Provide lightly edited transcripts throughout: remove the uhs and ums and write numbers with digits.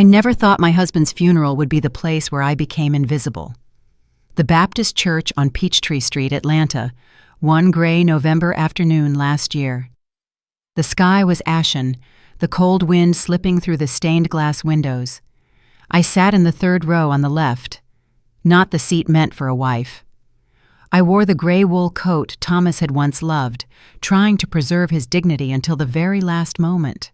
I never thought my husband's funeral would be the place where I became invisible. The Baptist Church on Peachtree Street, Atlanta, one gray November afternoon last year. The sky was ashen, the cold wind slipping through the stained glass windows. I sat in the third row on the left, not the seat meant for a wife. I wore the gray wool coat Thomas had once loved, trying to preserve his dignity until the very last moment.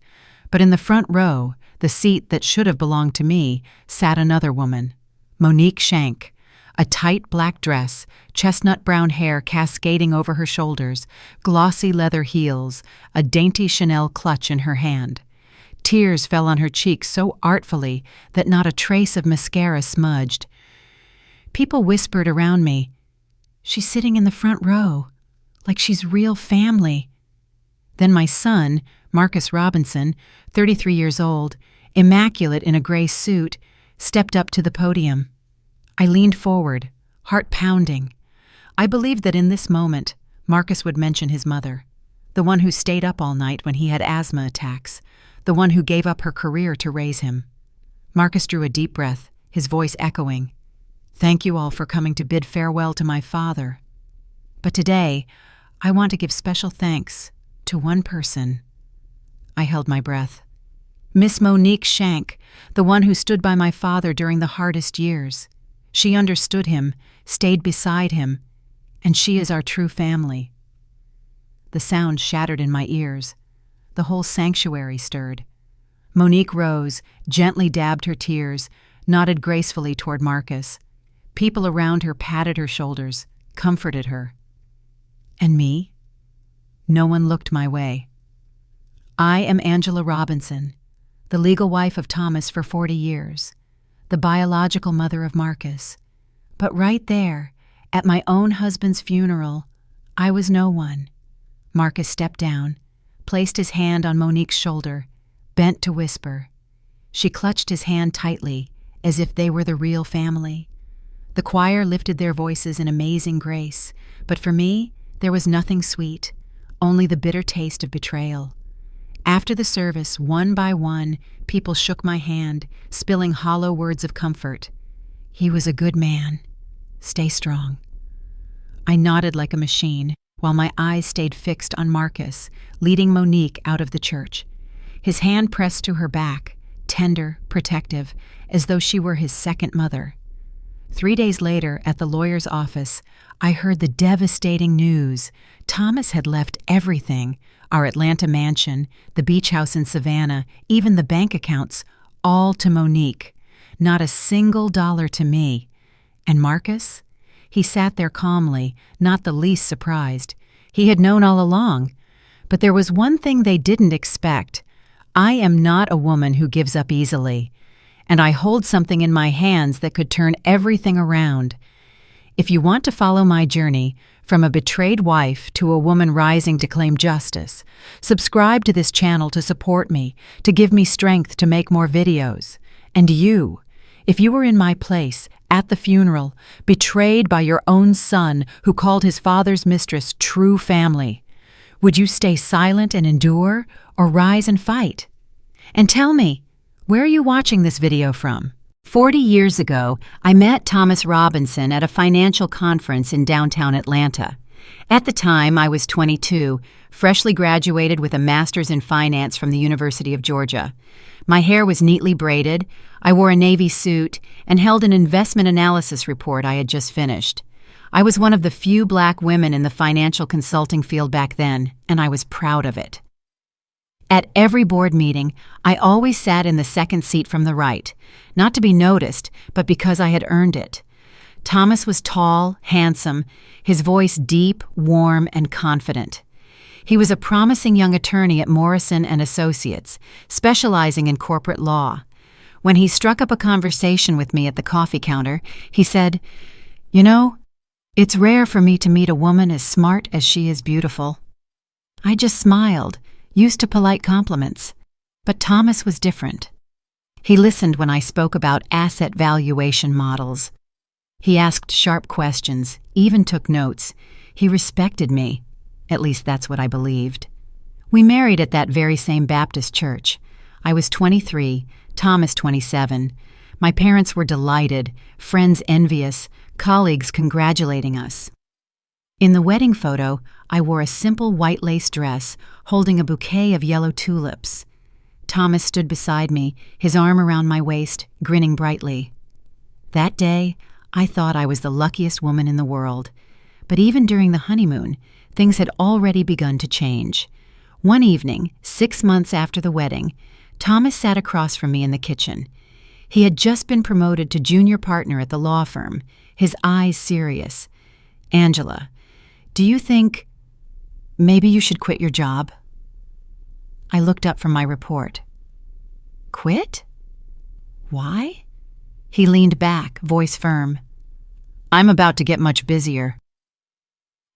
But in the front row, the seat that should have belonged to me, sat another woman, Monique Shank, a tight black dress, chestnut brown hair cascading over her shoulders, glossy leather heels, a dainty Chanel clutch in her hand. Tears fell on her cheeks so artfully that not a trace of mascara smudged. People whispered around me, "She's sitting in the front row, like she's real family." Then my son, Marcus Robinson, 33 years old, immaculate in a gray suit, stepped up to the podium. I leaned forward, heart pounding. I believed that in this moment, Marcus would mention his mother, the one who stayed up all night when he had asthma attacks, the one who gave up her career to raise him. Marcus drew a deep breath, his voice echoing, "Thank you all for coming to bid farewell to my father. But today, I want to give special thanks to one person." I held my breath. Miss Monique Shank, the one who stood by my father during the hardest years. She understood him, stayed beside him, and she is our true family. The sound shattered in my ears. The whole sanctuary stirred. Monique rose, gently dabbed her tears, nodded gracefully toward Marcus. People around her patted her shoulders, comforted her. And me? No one looked my way. I am Angela Robinson, the legal wife of Thomas for 40 years, the biological mother of Marcus. But right there, at my own husband's funeral, I was no one. Marcus stepped down, placed his hand on Monique's shoulder, bent to whisper. She clutched his hand tightly, as if they were the real family. The choir lifted their voices in amazing grace, but for me, there was nothing sweet, only the bitter taste of betrayal. After the service, one by one, people shook my hand, spilling hollow words of comfort. "He was a good man. Stay strong." I nodded like a machine, while my eyes stayed fixed on Marcus, leading Monique out of the church. His hand pressed to her back, tender, protective, as though she were his second mother. 3 days later, at the lawyer's office, I heard the devastating news. Thomas had left everything, our Atlanta mansion, the beach house in Savannah, even the bank accounts, all to Monique. Not a single dollar to me. And Marcus? He sat there calmly, not the least surprised. He had known all along. But there was one thing they didn't expect. I am not a woman who gives up easily, and I hold something in my hands that could turn everything around. If you want to follow my journey, from a betrayed wife to a woman rising to claim justice, subscribe to this channel to support me, to give me strength to make more videos. And you, if you were in my place, at the funeral, betrayed by your own son who called his father's mistress true family, would you stay silent and endure, or rise and fight? And tell me, where are you watching this video from? 40 years ago, I met Thomas Robinson at a financial conference in downtown Atlanta. At the time, I was 22, freshly graduated with a master's in finance from the University of Georgia. My hair was neatly braided, I wore a navy suit, and held an investment analysis report I had just finished. I was one of the few black women in the financial consulting field back then, and I was proud of it. At every board meeting, I always sat in the second seat from the right, not to be noticed, but because I had earned it. Thomas was tall, handsome, his voice deep, warm, and confident. He was a promising young attorney at Morrison & Associates, specializing in corporate law. When he struck up a conversation with me at the coffee counter, he said, "You know, it's rare for me to meet a woman as smart as she is beautiful." I just smiled, used to polite compliments. But Thomas was different. He listened when I spoke about asset valuation models. He asked sharp questions, even took notes. He respected me. At least that's what I believed. We married at that very same Baptist church. I was 23, Thomas, 27. My parents were delighted, friends envious, colleagues congratulating us. In the wedding photo, I wore a simple white lace dress, holding a bouquet of yellow tulips. Thomas stood beside me, his arm around my waist, grinning brightly. That day, I thought I was the luckiest woman in the world. But even during the honeymoon, things had already begun to change. One evening, 6 months after the wedding, Thomas sat across from me in the kitchen. He had just been promoted to junior partner at the law firm, his eyes serious. "Angela, do you think maybe you should quit your job?" I looked up from my report. "Quit? Why?" He leaned back, voice firm. "I'm about to get much busier.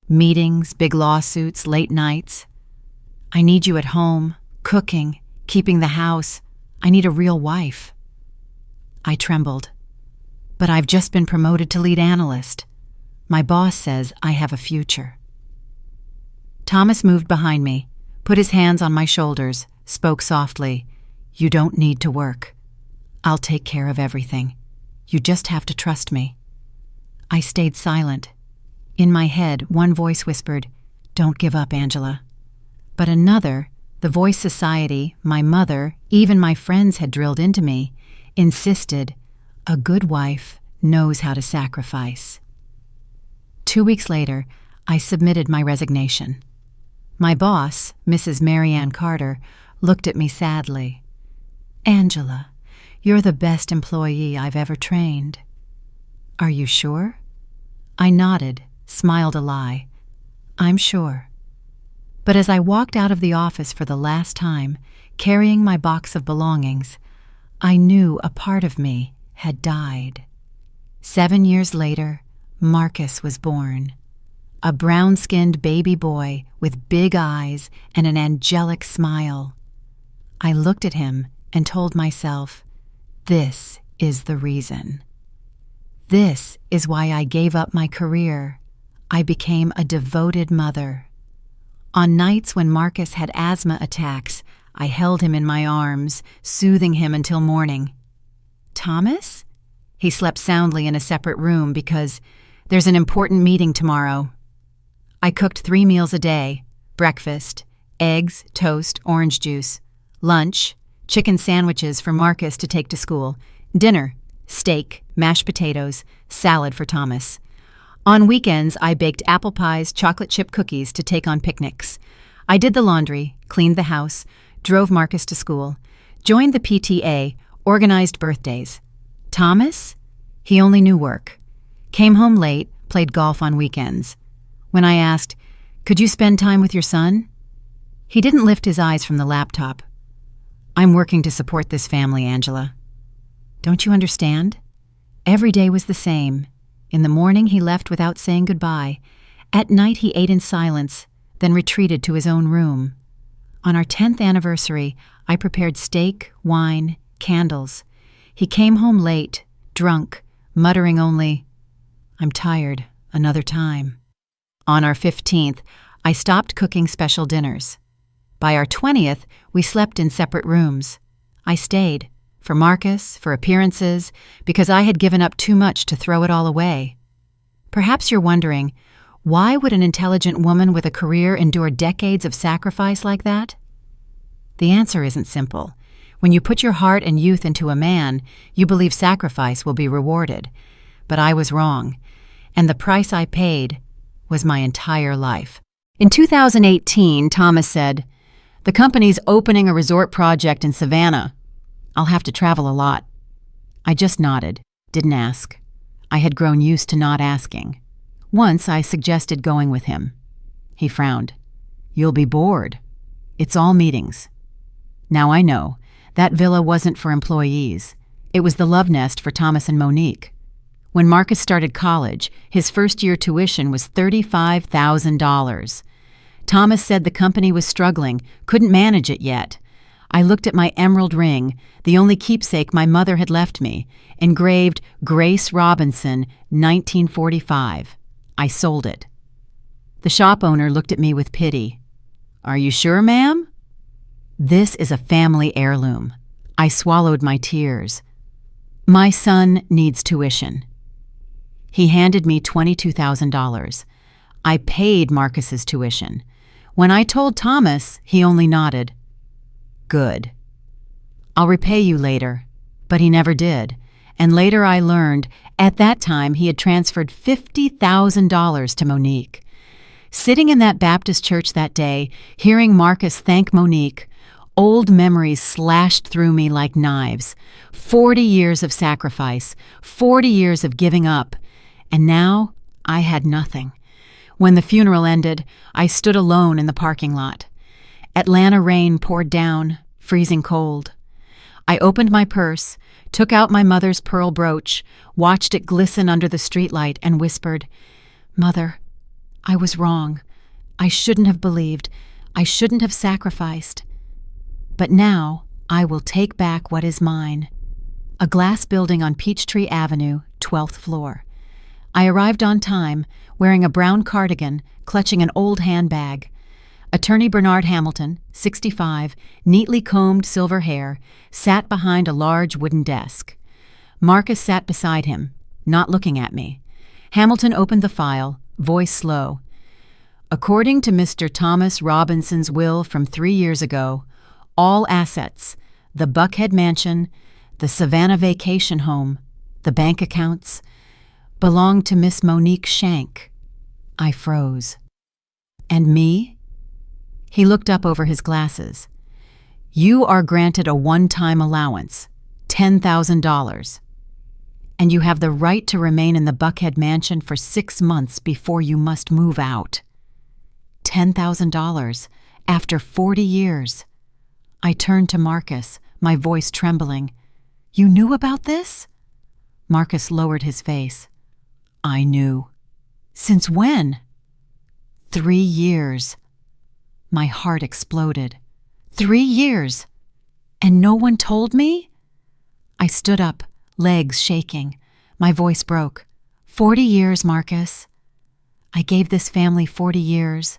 Meetings, big lawsuits, late nights. I need you at home, cooking, keeping the house. I need a real wife." I trembled. "But I've just been promoted to lead analyst. My boss says I have a future." Thomas moved behind me, put his hands on my shoulders, spoke softly. "You don't need to work. I'll take care of everything. You just have to trust me." I stayed silent. In my head, one voice whispered, "Don't give up, Angela." But another, the voice society, my mother, even my friends had drilled into me, insisted, "A good wife knows how to sacrifice." 2 weeks later, I submitted my resignation. My boss, Mrs. Mary Ann Carter, looked at me sadly. "Angela, you're the best employee I've ever trained." "Are you sure?" I nodded, smiled a lie. "I'm sure." But as I walked out of the office for the last time, carrying my box of belongings, I knew a part of me had died. 7 years later, Marcus was born. A brown-skinned baby boy with big eyes and an angelic smile. I looked at him and told myself, this is the reason. This is why I gave up my career. I became a devoted mother. On nights when Marcus had asthma attacks, I held him in my arms, soothing him until morning. "Thomas?" He slept soundly in a separate room because there's an important meeting tomorrow. I cooked 3 meals a day: breakfast, eggs, toast, orange juice; lunch, chicken sandwiches for Marcus to take to school; dinner, steak, mashed potatoes, salad for Thomas. On weekends, I baked apple pies, chocolate chip cookies to take on picnics. I did the laundry, cleaned the house, drove Marcus to school, joined the PTA, organized birthdays. Thomas? He only knew work. Came home late, played golf on weekends. When I asked, "Could you spend time with your son?" he didn't lift his eyes from the laptop. "I'm working to support this family, Angela." Don't you understand? Every day was the same. In the morning, he left without saying goodbye. At night, he ate in silence, then retreated to his own room. On our 10th anniversary, I prepared steak, wine, candles. He came home late, drunk, muttering only, "I'm tired, another time." On our 15th, I stopped cooking special dinners. By our 20th, we slept in separate rooms. I stayed, for Marcus, for appearances, because I had given up too much to throw it all away. Perhaps you're wondering, why would an intelligent woman with a career endure decades of sacrifice like that? The answer isn't simple. When you put your heart and youth into a man, you believe sacrifice will be rewarded. But I was wrong, and the price I paid was my entire life. In 2018, Thomas said, "The company's opening a resort project in Savannah. I'll have to travel a lot." I just nodded, didn't ask. I had grown used to not asking. Once I suggested going with him. He frowned. "You'll be bored. It's all meetings." Now I know, that villa wasn't for employees. It was the love nest for Thomas and Monique. When Marcus started college, his first-year tuition was $35,000. Thomas said the company was struggling, couldn't manage it yet. I looked at my emerald ring, the only keepsake my mother had left me, engraved Grace Robinson, 1945. I sold it. The shop owner looked at me with pity. "Are you sure, ma'am?" "This is a family heirloom. I swallowed my tears. My son needs tuition. He handed me $22,000. I paid Marcus's tuition. When I told Thomas, he only nodded. Good. I'll repay you later. But he never did. And later I learned, at that time he had transferred $50,000 to Monique. Sitting in that Baptist church that day, hearing Marcus thank Monique, old memories slashed through me like knives. 40 years of sacrifice, 40 years of giving up, and now I had nothing. When the funeral ended, I stood alone in the parking lot. Atlanta rain poured down, freezing cold. I opened my purse, took out my mother's pearl brooch, watched it glisten under the streetlight, and whispered, "Mother, I was wrong. I shouldn't have believed. I shouldn't have sacrificed. But now I will take back what is mine." A glass building on Peachtree Avenue, 12th floor. I arrived on time, wearing a brown cardigan, clutching an old handbag. Attorney Bernard Hamilton, 65, neatly combed silver hair, sat behind a large wooden desk. Marcus sat beside him, not looking at me. Hamilton opened the file, voice slow. "According to Mr. Thomas Robinson's will from 3 years ago, all assets, the Buckhead Mansion, the Savannah Vacation Home, the bank accounts, belong to Miss Monique Shank." I froze. "And me?" He looked up over his glasses. "You are granted a one-time allowance, $10,000. And you have the right to remain in the Buckhead Mansion for 6 months before you must move out." $10,000 after 40 years. I turned to Marcus, my voice trembling. "You knew about this?" Marcus lowered his face. "I knew." "Since when?" 3 years. My heart exploded. 3 years! And no one told me? I stood up, legs shaking. My voice broke. 40 years, Marcus. I gave this family 40 years.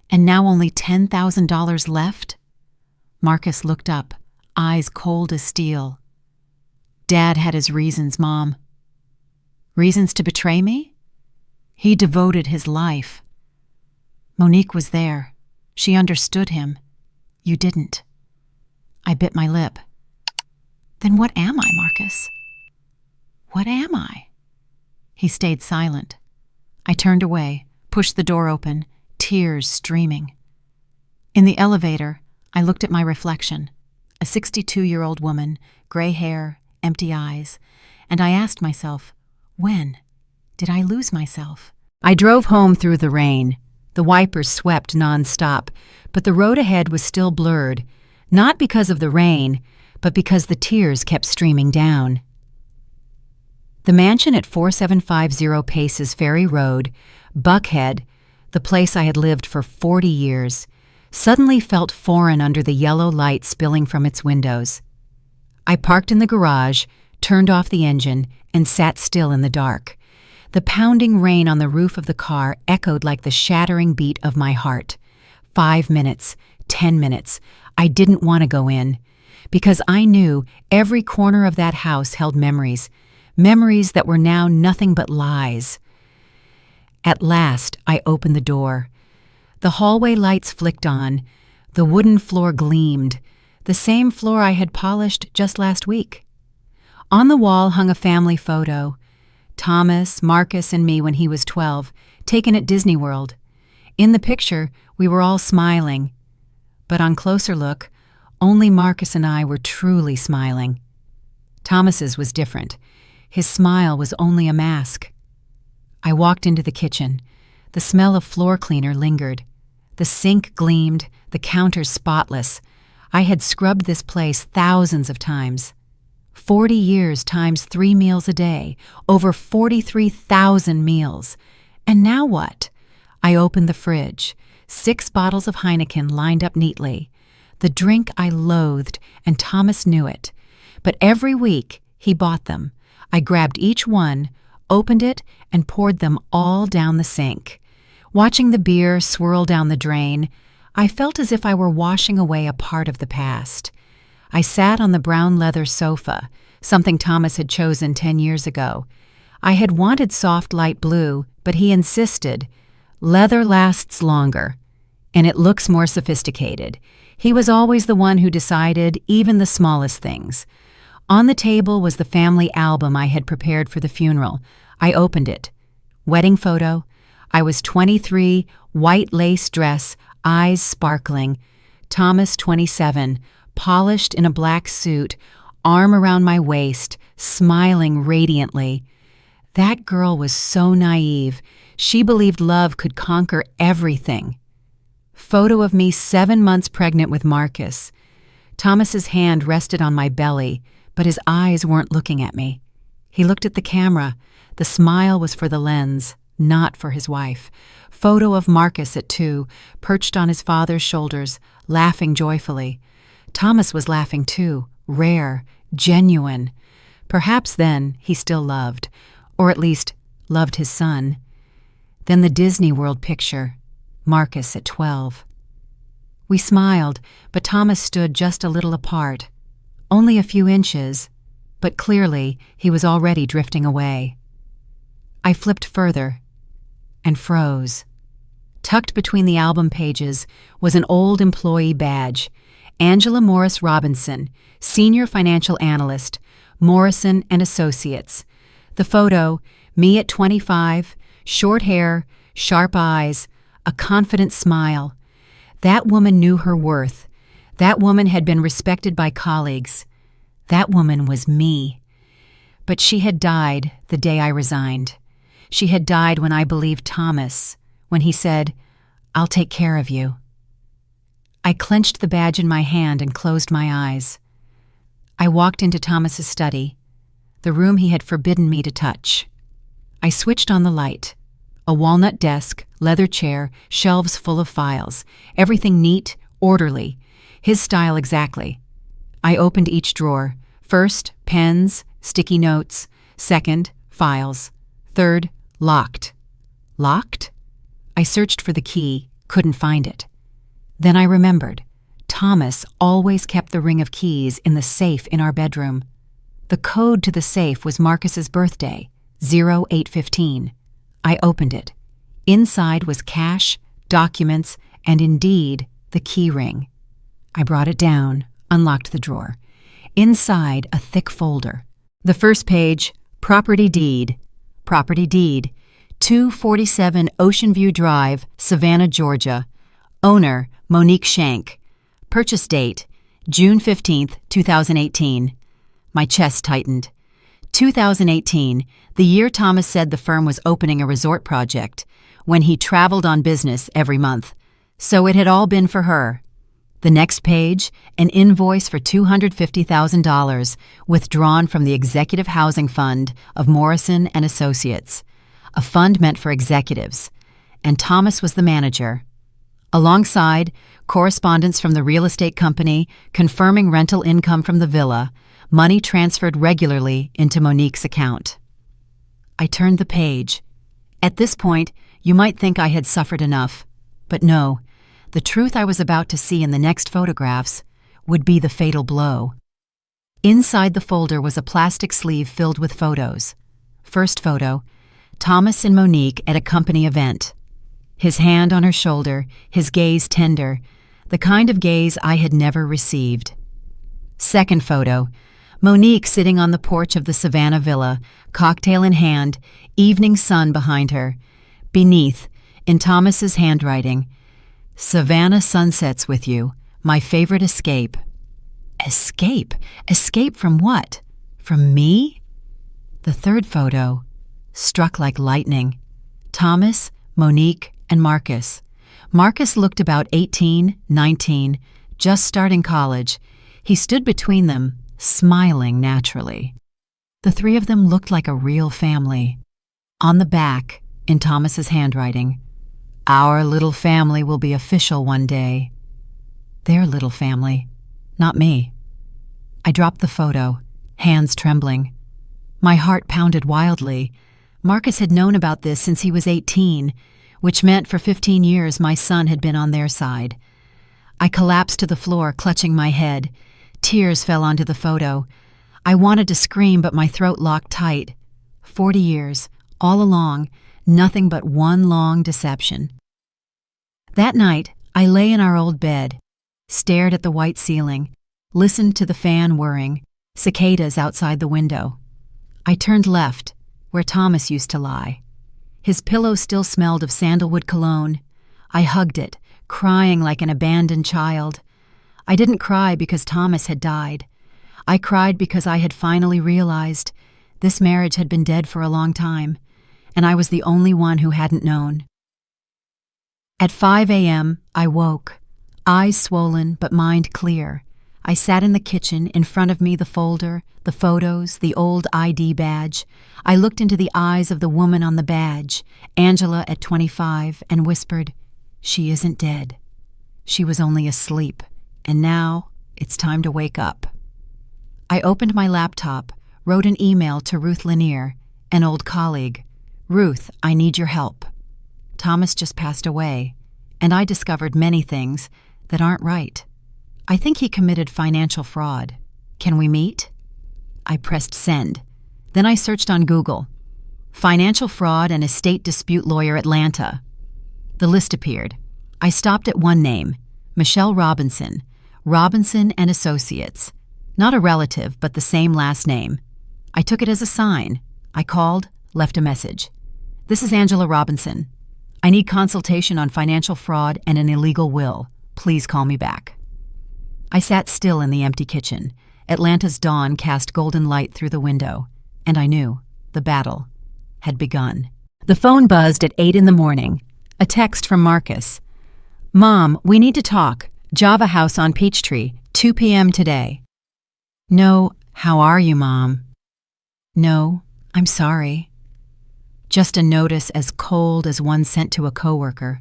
And now only $10,000 left? Marcus looked up, eyes cold as steel. "Dad had his reasons, Mom." "Reasons to betray me?" "He devoted his life." Monique was there. She understood him. You didn't. I bit my lip. "Then what am I, Marcus? What am I?" He stayed silent. I turned away, pushed the door open, tears streaming. In the elevator, I looked at my reflection, a 62-year-old woman, gray hair, empty eyes, and I asked myself, when did I lose myself? I drove home through the rain. The wipers swept nonstop, but the road ahead was still blurred, not because of the rain, but because the tears kept streaming down. The mansion at 4750 Paces Ferry Road, Buckhead, the place I had lived for 40 years, suddenly felt foreign under the yellow light spilling from its windows. I parked in the garage, turned off the engine, and sat still in the dark. The pounding rain on the roof of the car echoed like the shattering beat of my heart. 5 minutes, 10 minutes. I didn't want to go in, because I knew every corner of that house held memories, memories that were now nothing but lies. At last, I opened the door. The hallway lights flicked on. The wooden floor gleamed, the same floor I had polished just last week. On the wall hung a family photo. Thomas, Marcus, and me when he was 12, taken at Disney World. In the picture, we were all smiling. But on closer look, only Marcus and I were truly smiling. Thomas's was different. His smile was only a mask. I walked into the kitchen. The smell of floor cleaner lingered. The sink gleamed, the counters spotless. I had scrubbed this place thousands of times. 40 years times 3 meals a day, over 43,000 meals. And now what? I opened the fridge. 6 bottles of Heineken lined up neatly. The drink I loathed, and Thomas knew it. But every week, he bought them. I grabbed each one, opened it, and poured them all down the sink. Watching the beer swirl down the drain, I felt as if I were washing away a part of the past. I sat on the brown leather sofa, something Thomas had chosen 10 years ago. I had wanted soft light blue, but he insisted, "Leather lasts longer, and it looks more sophisticated." He was always the one who decided even the smallest things. On the table was the family album I had prepared for the funeral. I opened it. Wedding photo. I was 23, white lace dress, eyes sparkling. Thomas, 27, polished in a black suit, arm around my waist, smiling radiantly. That girl was so naive. She believed love could conquer everything. Photo of me 7 months pregnant with Marcus. Thomas's hand rested on my belly, but his eyes weren't looking at me. He looked at the camera. The smile was for the lens, not for his wife. Photo of Marcus at 2, perched on his father's shoulders, laughing joyfully. Thomas was laughing too, rare, genuine. Perhaps then he still loved, or at least loved his son. Then the Disney World picture, Marcus at 12. We smiled, but Thomas stood just a little apart. Only a few inches, but clearly he was already drifting away. I flipped further and froze. Tucked between the album pages was an old employee badge. Angela Morris Robinson, Senior Financial Analyst, Morrison and Associates. The photo, me at 25, short hair, sharp eyes, a confident smile. That woman knew her worth. That woman had been respected by colleagues. That woman was me. But she had died the day I resigned. She had died when I believed Thomas, when he said, "I'll take care of you." I clenched the badge in my hand and closed my eyes. I walked into Thomas's study, the room he had forbidden me to touch. I switched on the light. A walnut desk, leather chair, shelves full of files. Everything neat, orderly. His style exactly. I opened each drawer. First, pens, sticky notes. Second, files. Third, locked. Locked? I searched for the key, couldn't find it. Then I remembered. Thomas always kept the ring of keys in the safe in our bedroom. The code to the safe was Marcus's birthday, 0815. I opened it. Inside was cash, documents, and indeed, the key ring. I brought it down, unlocked the drawer. Inside, a thick folder. The first page, property deed. Property deed. 247 Ocean View Drive, Savannah, Georgia. Owner, Monique Shank. Purchase date, June 15th, 2018. My chest tightened. 2018, the year Thomas said the firm was opening a resort project, when he traveled on business every month. So it had all been for her. The next page, an invoice for $250,000 withdrawn from the Executive Housing Fund of Morrison and Associates, a fund meant for executives, and Thomas was the manager. Alongside, correspondence from the real estate company confirming rental income from the villa, money transferred regularly into Monique's account. I turned the page. At this point, you might think I had suffered enough, but no, the truth I was about to see in the next photographs would be the fatal blow. Inside the folder was a plastic sleeve filled with photos. First photo, Thomas and Monique at a company event. His hand on her shoulder, his gaze tender, the kind of gaze I had never received. Second photo, Monique sitting on the porch of the Savannah Villa, cocktail in hand, evening sun behind her. Beneath, in Thomas's handwriting, "Savannah sunsets with you, my favorite escape." Escape? Escape from what? From me? The third photo, struck like lightning. Thomas, Monique, and Marcus. Marcus looked about 18, 19, just starting college. He stood between them, smiling naturally. The three of them looked like a real family. On the back, in Thomas's handwriting, "Our little family will be official one day." Their little family, not me. I dropped the photo, hands trembling. My heart pounded wildly. Marcus had known about this since he was 18, which meant for 15 years my son had been on their side. I collapsed to the floor, clutching my head. Tears fell onto the photo. I wanted to scream, but my throat locked tight. 40 years, all along, nothing but one long deception. That night, I lay in our old bed, stared at the white ceiling, listened to the fan whirring, cicadas outside the window. I turned left, where Thomas used to lie. His pillow still smelled of sandalwood cologne. I hugged it, crying like an abandoned child. I didn't cry because Thomas had died. I cried because I had finally realized this marriage had been dead for a long time, and I was the only one who hadn't known. At 5 a.m., I woke, eyes swollen but mind clear. I sat in the kitchen, in front of me the folder, the photos, the old ID badge. I looked into the eyes of the woman on the badge, Angela at 25, and whispered, "She isn't dead. She was only asleep, and now it's time to wake up." I opened my laptop, wrote an email to Ruth Lanier, an old colleague. "Ruth, I need your help. Thomas just passed away, and I discovered many things that aren't right. I think he committed financial fraud. Can we meet?" I pressed send. Then I searched on Google. Financial fraud and estate dispute lawyer Atlanta. The list appeared. I stopped at one name, Michelle Robinson, Robinson and Associates. Not a relative, but the same last name. I took it as a sign. I called, left a message. "This is Angela Robinson. I need consultation on financial fraud and an illegal will. Please call me back." I sat still in the empty kitchen. Atlanta's dawn cast golden light through the window, and I knew the battle had begun. The phone buzzed at 8 in the morning. A text from Marcus. "Mom, we need to talk. Java House on Peachtree, 2 p.m. today." "No, how are you, Mom?" "No, I'm sorry." Just a notice as cold as one sent to a coworker.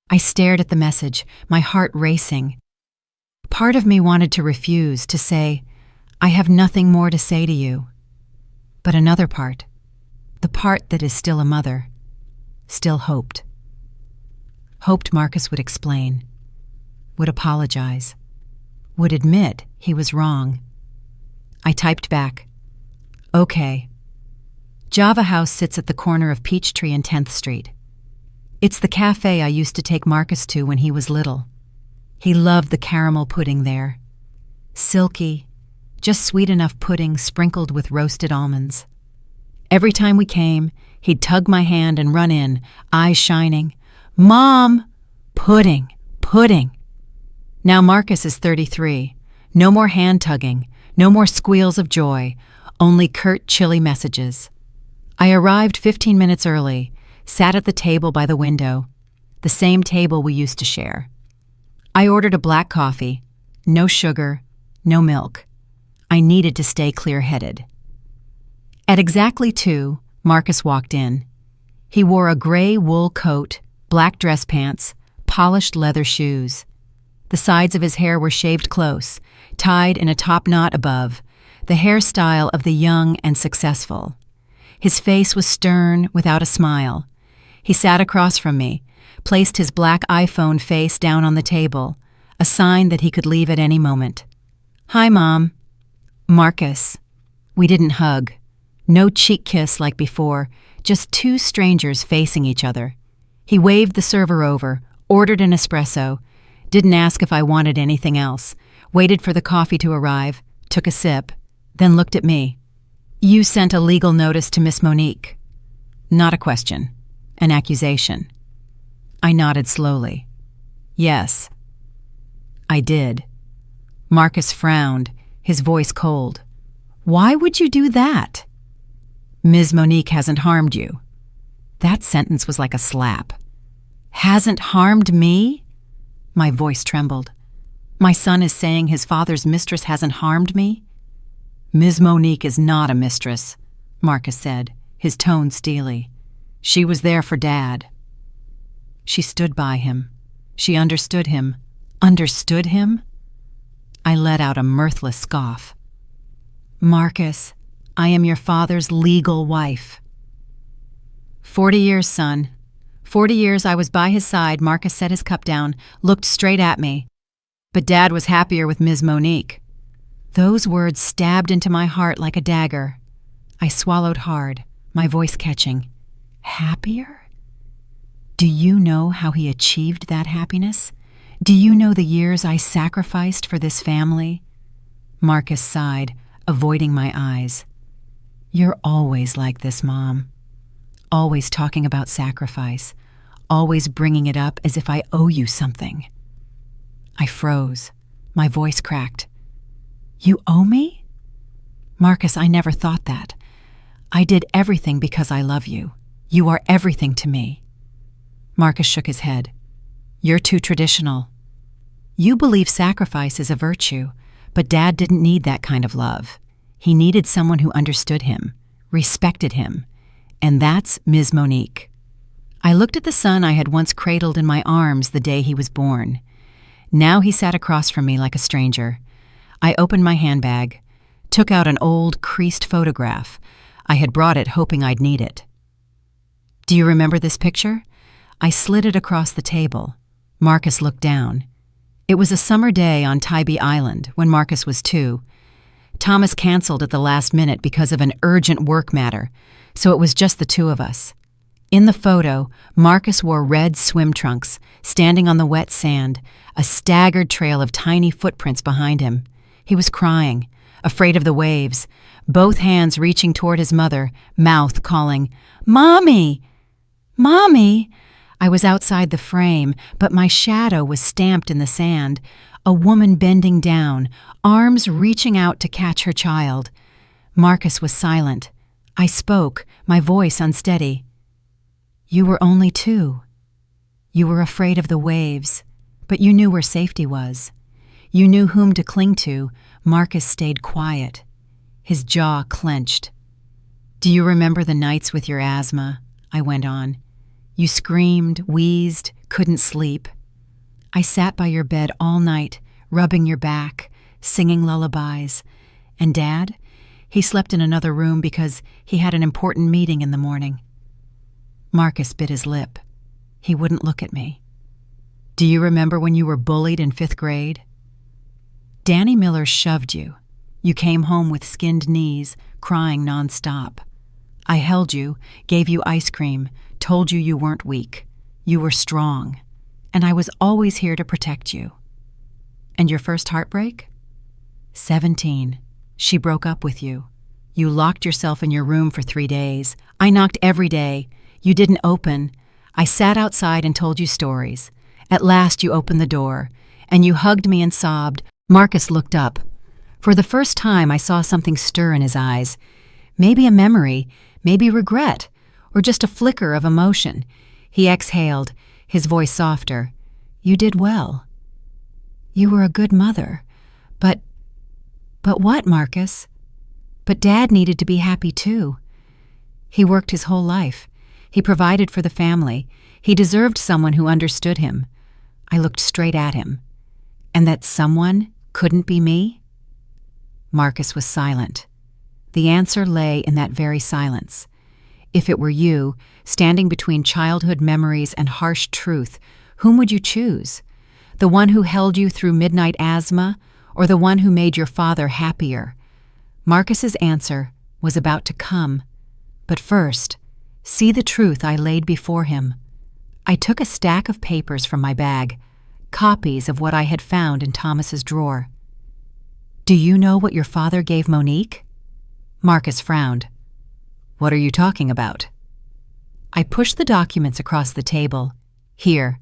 I stared at the message, my heart racing. Part of me wanted to refuse, to say, "I have nothing more to say to you." But another part, the part that is still a mother, still hoped. Hoped Marcus would explain, would apologize, would admit he was wrong. I typed back, "Okay." Java House sits at the corner of Peachtree and 10th Street. It's the cafe I used to take Marcus to when he was little. He loved the caramel pudding there. Silky, just sweet enough pudding sprinkled with roasted almonds. Every time we came, he'd tug my hand and run in, eyes shining. "Mom! Pudding! Pudding!" Now Marcus is 33. No more hand-tugging, no more squeals of joy, only curt, chilly messages. I arrived 15 minutes early, sat at the table by the window, the same table we used to share. I ordered a black coffee, no sugar, no milk. I needed to stay clear-headed. At exactly 2, Marcus walked in. He wore a gray wool coat, black dress pants, polished leather shoes. The sides of his hair were shaved close, tied in a top knot above, the hairstyle of the young and successful. His face was stern, without a smile. He sat across from me, placed his black iPhone face down on the table, a sign that he could leave at any moment. "Hi, Mom." "Marcus." We didn't hug. No cheek kiss like before, just two strangers facing each other. He waved the server over, ordered an espresso, didn't ask if I wanted anything else, waited for the coffee to arrive, took a sip, then looked at me. "You sent a legal notice to Miss Monique." Not a question, an accusation. I nodded slowly. "Yes." I did. Marcus frowned, his voice cold. "Why would you do that?" "Ms. Monique hasn't harmed you." That sentence was like a slap. "Hasn't harmed me?" My voice trembled. "My son is saying his father's mistress hasn't harmed me?" "Ms. Monique is not a mistress," Marcus said, his tone steely. "She was there for Dad." She stood by him. She understood him. Understood him? I let out a mirthless scoff. "Marcus, I am your father's legal wife." 40 years, son. 40 years I was by his side. Marcus set his cup down, looked straight at me. "But Dad was happier with Ms. Monique." Those words stabbed into my heart like a dagger. I swallowed hard, my voice catching. Happier? Do you know how he achieved that happiness? Do you know the years I sacrificed for this family? Marcus sighed, avoiding my eyes. You're always like this, Mom. Always talking about sacrifice. Always bringing it up as if I owe you something. I froze. My voice cracked. You owe me? Marcus, I never thought that. I did everything because I love you. You are everything to me. Marcus shook his head. You're too traditional. You believe sacrifice is a virtue, but Dad didn't need that kind of love. He needed someone who understood him, respected him, and that's Ms. Monique. I looked at the son I had once cradled in my arms the day he was born. Now he sat across from me like a stranger. I opened my handbag, took out an old, creased photograph. I had brought it hoping I'd need it. Do you remember this picture? I slid it across the table. Marcus looked down. It was a summer day on Tybee Island when Marcus was 2. Thomas canceled at the last minute because of an urgent work matter, so it was just the 2 of us. In the photo, Marcus wore red swim trunks, standing on the wet sand, a staggered trail of tiny footprints behind him. He was crying, afraid of the waves, both hands reaching toward his mother, mouth calling, "Mommy! Mommy!" I was outside the frame, but my shadow was stamped in the sand, a woman bending down, arms reaching out to catch her child. Marcus was silent. I spoke, my voice unsteady. You were only 2. You were afraid of the waves, but you knew where safety was. You knew whom to cling to. Marcus stayed quiet. His jaw clenched. Do you remember the nights with your asthma? I went on. You screamed, wheezed, couldn't sleep. I sat by your bed all night, rubbing your back, singing lullabies. And Dad? He slept in another room because he had an important meeting in the morning. Marcus bit his lip. He wouldn't look at me. Do you remember when you were bullied in 5th grade? Danny Miller shoved you. You came home with skinned knees, crying nonstop. I held you, gave you ice cream, told you you weren't weak. You were strong, and I was always here to protect you. And your first heartbreak? 17. She broke up with you. You locked yourself in your room for 3 days. I knocked every day. You didn't open. I sat outside and told you stories. At last you opened the door, and you hugged me and sobbed. Marcus looked up. For the first time I saw something stir in his eyes. Maybe a memory, maybe regret, or just a flicker of emotion. He exhaled, his voice softer. You did well. You were a good mother. But what, Marcus? But Dad needed to be happy too. He worked his whole life. He provided for the family. He deserved someone who understood him. I looked straight at him. And that someone couldn't be me? Marcus was silent. The answer lay in that very silence. If it were you, standing between childhood memories and harsh truth, whom would you choose? The one who held you through midnight asthma, or the one who made your father happier? Marcus's answer was about to come. But first, see the truth I laid before him. I took a stack of papers from my bag, copies of what I had found in Thomas's drawer. Do you know what your father gave Monique? Marcus frowned. What are you talking about? I pushed the documents across the table. Here.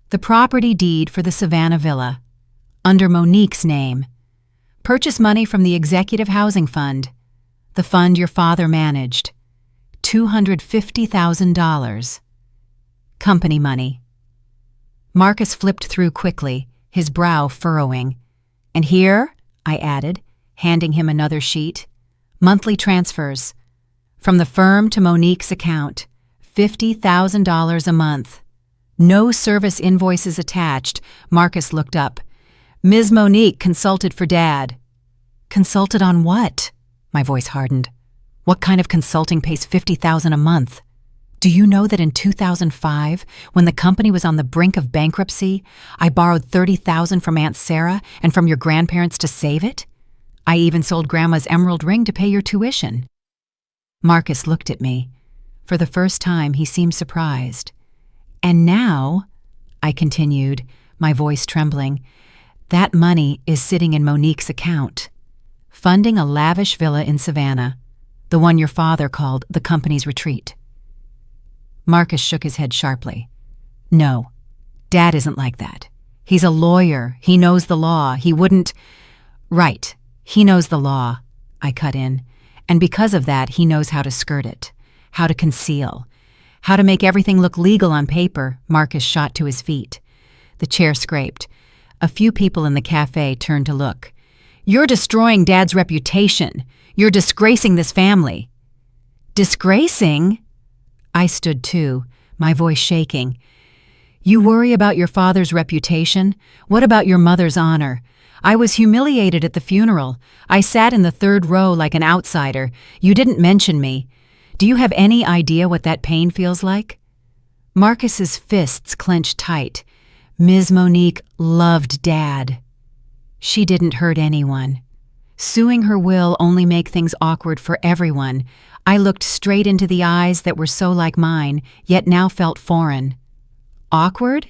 The property deed for the Savannah Villa, under Monique's name. Purchase money from the Executive Housing Fund, the fund your father managed. $250,000. Company money. Marcus flipped through quickly, his brow furrowing. And here, I added, handing him another sheet, monthly transfers. From the firm to Monique's account, $50,000 a month. No service invoices attached. Marcus looked up. Ms. Monique consulted for Dad. Consulted on what? My voice hardened. What kind of consulting pays $50,000 a month? Do you know that in 2005, when the company was on the brink of bankruptcy, I borrowed $30,000 from Aunt Sarah and from your grandparents to save it? I even sold Grandma's emerald ring to pay your tuition." Marcus looked at me. For the first time, he seemed surprised. "And now," I continued, my voice trembling, "that money is sitting in Monique's account, funding a lavish villa in Savannah, the one your father called the company's retreat." Marcus shook his head sharply. "No, Dad isn't like that. He's a lawyer. He knows the law. He wouldn't—" "Right, he knows the law," I cut in, "and because of that, he knows how to skirt it, how to conceal, how to make everything look legal on paper." Marcus shot to his feet. The chair scraped. A few people in the cafe turned to look. "You're destroying Dad's reputation. You're disgracing this family." "Disgracing?" I stood too, my voice shaking. "You worry about your father's reputation? What about your mother's honor? I was humiliated at the funeral. I sat in the third row like an outsider. You didn't mention me. Do you have any idea what that pain feels like?" Marcus's fists clenched tight. Ms. Monique loved Dad. She didn't hurt anyone. Suing her will only make things awkward for everyone. I looked straight into the eyes that were so like mine, yet now felt foreign. Awkward?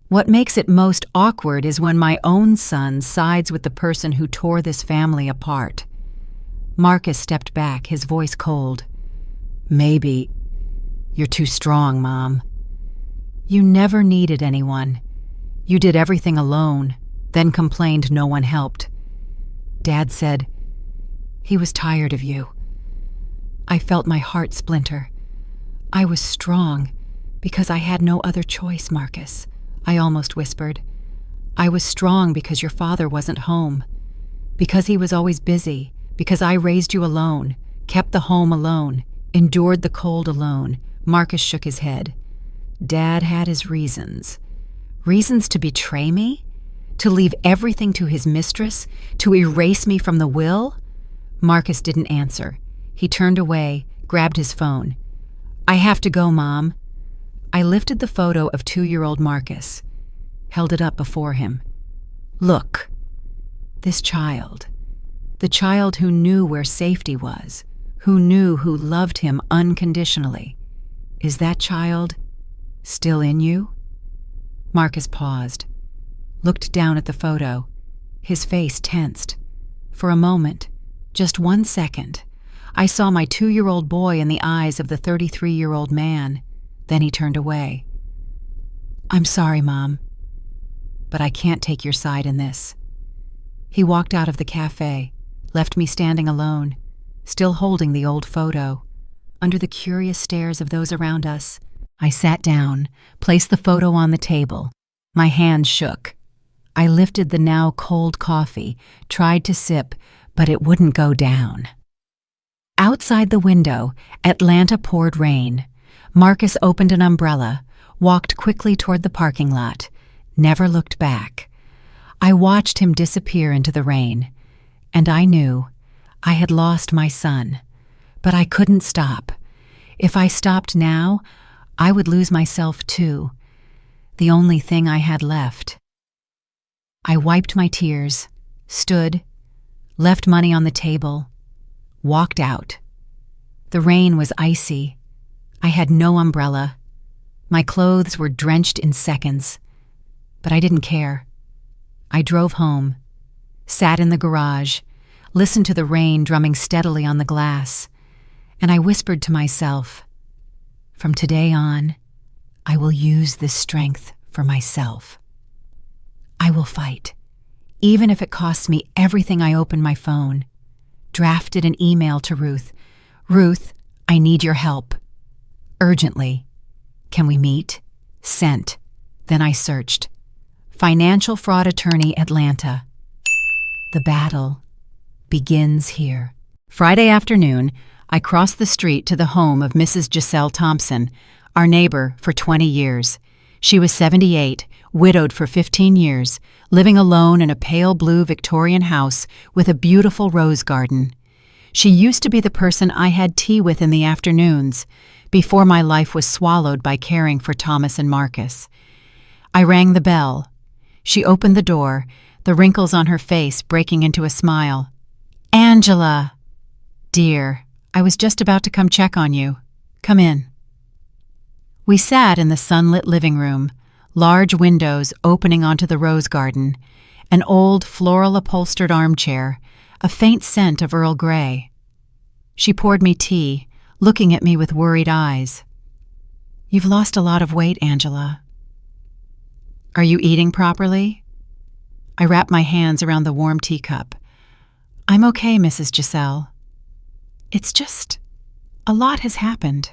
What makes it most awkward is when my own son sides with the person who tore this family apart. Marcus stepped back, his voice cold. "Maybe you're too strong, Mom. You never needed anyone. You did everything alone, then complained no one helped. Dad said he was tired of you." I felt my heart splinter. "I was strong because I had no other choice, Marcus," I almost whispered. "I was strong because your father wasn't home, because he was always busy, because I raised you alone, kept the home alone, endured the cold alone." Marcus shook his head. "Dad had his reasons. Reasons to betray me? To leave everything to his mistress? To erase me from the will?" Marcus didn't answer. He turned away, grabbed his phone. "I have to go, Mom." I lifted the photo of 2-year-old Marcus, held it up before him. "Look, this child, the child who knew where safety was, who knew who loved him unconditionally. Is that child still in you?" Marcus paused, looked down at the photo, his face tensed. For a moment, just 1 second, I saw my 2-year-old boy in the eyes of the 33-year-old man. Then he turned away. "I'm sorry, Mom, but I can't take your side in this." He walked out of the cafe, left me standing alone, still holding the old photo. Under the curious stares of those around us, I sat down, placed the photo on the table. My hand shook. I lifted the now cold coffee, tried to sip, but it wouldn't go down. Outside the window, Atlanta poured rain. Marcus opened an umbrella, walked quickly toward the parking lot, never looked back. I watched him disappear into the rain, and I knew I had lost my son, but I couldn't stop. If I stopped now, I would lose myself too, the only thing I had left. I wiped my tears, stood, left money on the table, walked out. The rain was icy. I had no umbrella. My clothes were drenched in seconds, but I didn't care. I drove home, sat in the garage, listened to the rain drumming steadily on the glass, and I whispered to myself, "From today on, I will use this strength for myself. I will fight, even if it costs me everything." I opened my phone, drafted an email to Ruth. "Ruth, I need your help. Urgently. Can we meet?" Sent. Then I searched. Financial fraud attorney, Atlanta. The battle begins here. Friday afternoon, I crossed the street to the home of Mrs. Giselle Thompson, our neighbor for 20 years. She was 78, widowed for 15 years, living alone in a pale blue Victorian house with a beautiful rose garden. She used to be the person I had tea with in the afternoons, before my life was swallowed by caring for Thomas and Marcus. I rang the bell. She opened the door, the wrinkles on her face breaking into a smile. Angela! Dear, I was just about to come check on you. Come in. We sat in the sunlit living room, large windows opening onto the rose garden, an old floral-upholstered armchair, a faint scent of Earl Grey. She poured me tea, looking at me with worried eyes. You've lost a lot of weight, Angela. Are you eating properly? I wrapped my hands around the warm teacup. I'm okay, Mrs. Giselle. It's just, a lot has happened.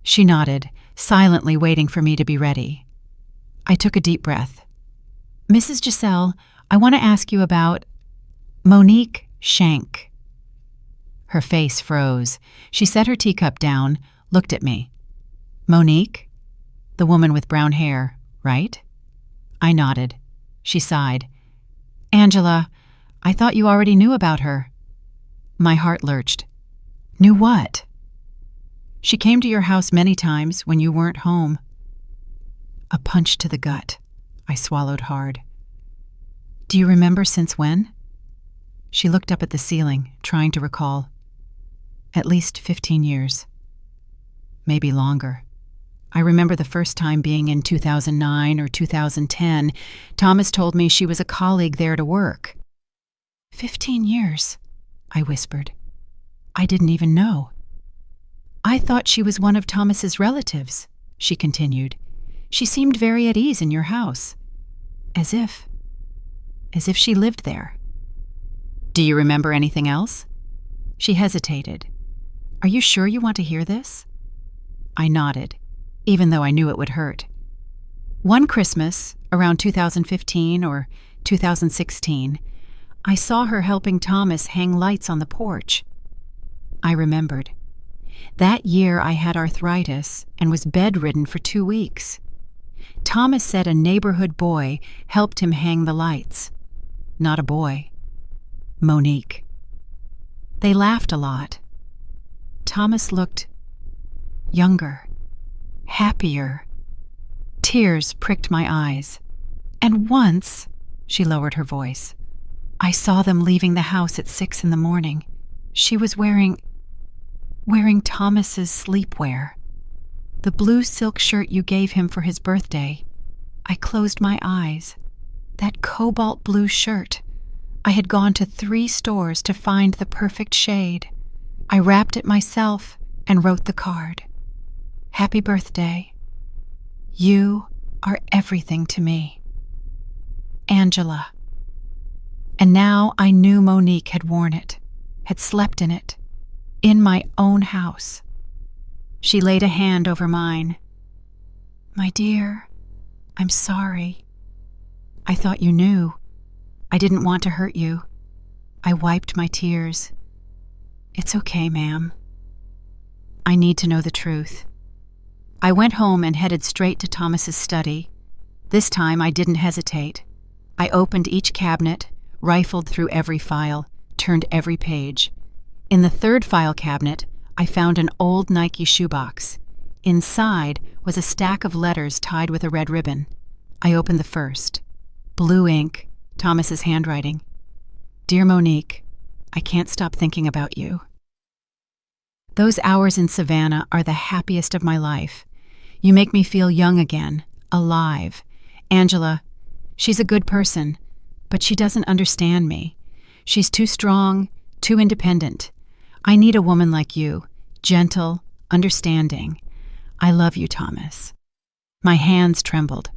She nodded, silently waiting for me to be ready. I took a deep breath. Mrs. Giselle, I want to ask you about Monique Shank. Her face froze. She set her teacup down, looked at me. Monique? The woman with brown hair, right? I nodded. She sighed. Angela, I thought you already knew about her. My heart lurched. Knew what? She came to your house many times when you weren't home. A punch to the gut. I swallowed hard. Do you remember since when? She looked up at the ceiling, trying to recall. At least 15 years. Maybe longer. I remember the first time being in 2009 or 2010. Thomas told me she was a colleague there to work. 15 years, I whispered. I didn't even know. I thought she was one of Thomas's relatives, she continued. She seemed very at ease in your house. As if she lived there. Do you remember anything else? She hesitated. Are you sure you want to hear this? I nodded, even though I knew it would hurt. One Christmas, around 2015 or 2016, I saw her helping Thomas hang lights on the porch. I remembered. That year I had arthritis and was bedridden for 2 weeks. Thomas said a neighborhood boy helped him hang the lights. Not a boy. Monique. They laughed a lot. Thomas looked younger, happier. Tears pricked my eyes. And once, she lowered her voice, I saw them leaving the house at 6 in the morning. She was wearing Thomas's sleepwear. The blue silk shirt you gave him for his birthday. I closed my eyes. That cobalt blue shirt. I had gone to 3 stores to find the perfect shade. I wrapped it myself and wrote the card. Happy birthday. You are everything to me. Angela. And now I knew Monique had worn it, had slept in it, in my own house. She laid a hand over mine. My dear, I'm sorry. I thought you knew. I didn't want to hurt you. I wiped my tears. It's okay, ma'am. I need to know the truth. I went home and headed straight to Thomas's study. This time I didn't hesitate. I opened each cabinet, rifled through every file, turned every page. In the 3rd file cabinet, I found an old Nike shoebox. Inside was a stack of letters tied with a red ribbon. I opened the first. Blue ink, Thomas's handwriting. Dear Monique, I can't stop thinking about you. Those hours in Savannah are the happiest of my life. You make me feel young again, alive. Angela, she's a good person, but she doesn't understand me. She's too strong, too independent. I need a woman like you, gentle, understanding. I love you, Thomas. My hands trembled.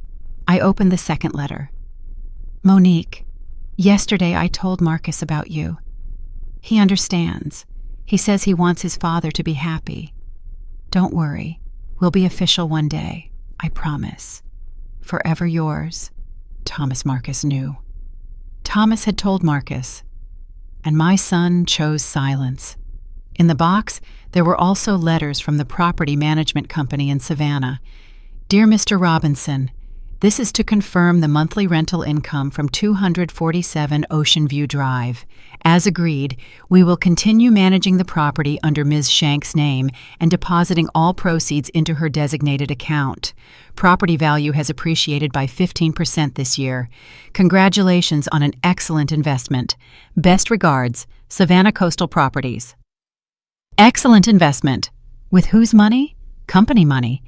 I opened the 2nd letter. Monique, yesterday I told Marcus about you. He understands. He says he wants his father to be happy. Don't worry. We'll be official one day. I promise. Forever yours, Thomas Marcus knew. Thomas had told Marcus, and my son chose silence. In the box, there were also letters from the property management company in Savannah. Dear Mr. Robinson, This is to confirm the monthly rental income from 247 Ocean View Drive. As agreed, we will continue managing the property under Ms. Shank's name and depositing all proceeds into her designated account. Property value has appreciated by 15% this year. Congratulations on an excellent investment. Best regards, Savannah Coastal Properties. Excellent investment. With whose money? Company money.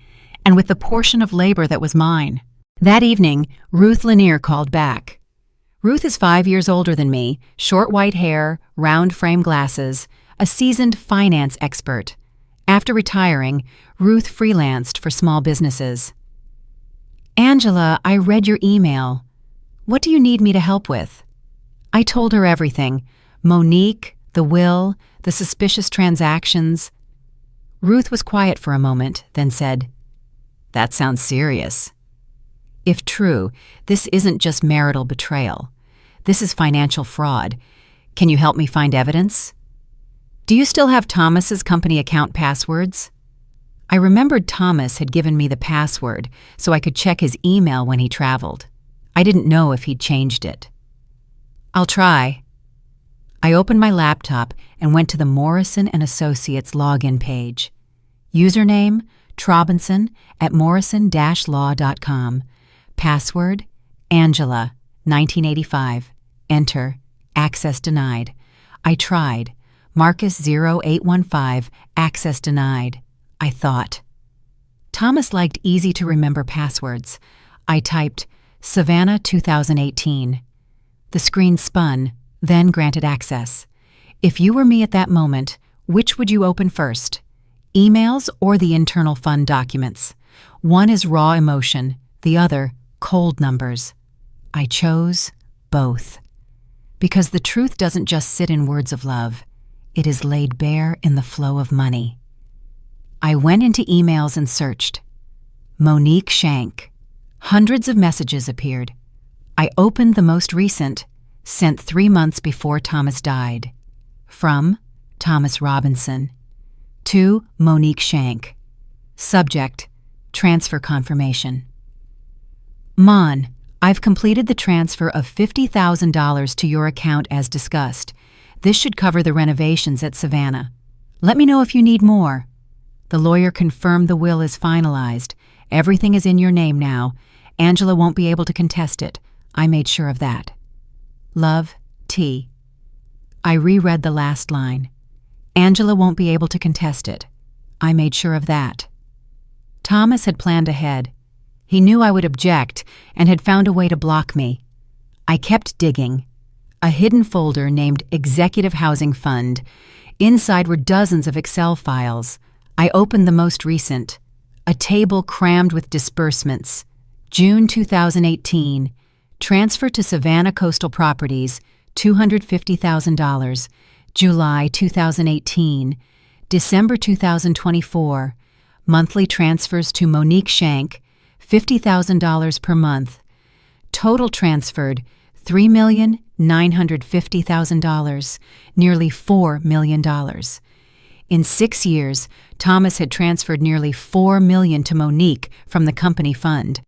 And with the portion of labor that was mine. That evening, Ruth Lanier called back. Ruth is 5 years older than me, short white hair, round frame glasses, a seasoned finance expert. After retiring, Ruth freelanced for small businesses. Angela, I read your email. What do you need me to help with? I told her everything. Monique, the will, the suspicious transactions. Ruth was quiet for a moment, then said, "That sounds serious." If true, this isn't just marital betrayal. This is financial fraud. Can you help me find evidence? Do you still have Thomas's company account passwords? I remembered Thomas had given me the password so I could check his email when he traveled. I didn't know if he'd changed it. I'll try. I opened my laptop and went to the Morrison & Associates login page. Username, Trobinson at morrison-law.com. Password, Angela, 1985. Enter. Access denied. I tried. Marcus 0815, access denied. I thought. Thomas liked easy-to-remember passwords. I typed, Savannah 2018. The screen spun, then granted access. If you were me at that moment, which would you open first? Emails or the internal fund documents? One is raw emotion, the other, cold numbers. I chose both. Because the truth doesn't just sit in words of love. It is laid bare in the flow of money. I went into emails and searched. Monique Shank. Hundreds of messages appeared. I opened the most recent, sent 3 months before Thomas died. From Thomas Robinson. To Monique Shank. Subject, transfer confirmation. Mon, I've completed the transfer of $50,000 to your account as discussed. This should cover the renovations at Savannah. Let me know if you need more. The lawyer confirmed the will is finalized. Everything is in your name now. Angela won't be able to contest it. I made sure of that. Love, T. I reread the last line. Angela won't be able to contest it. I made sure of that. Thomas had planned ahead. He knew I would object and had found a way to block me. I kept digging. A hidden folder named Executive Housing Fund. Inside were dozens of Excel files. I opened the most recent. A table crammed with disbursements. June 2018. Transfer to Savannah Coastal Properties, $250,000. July 2018. December 2024. Monthly transfers to Monique Shank, $50,000 per month. Total transferred, $3,950,000, nearly $4 million. In 6 years, Thomas had transferred nearly $4 million to Monique from the company fund.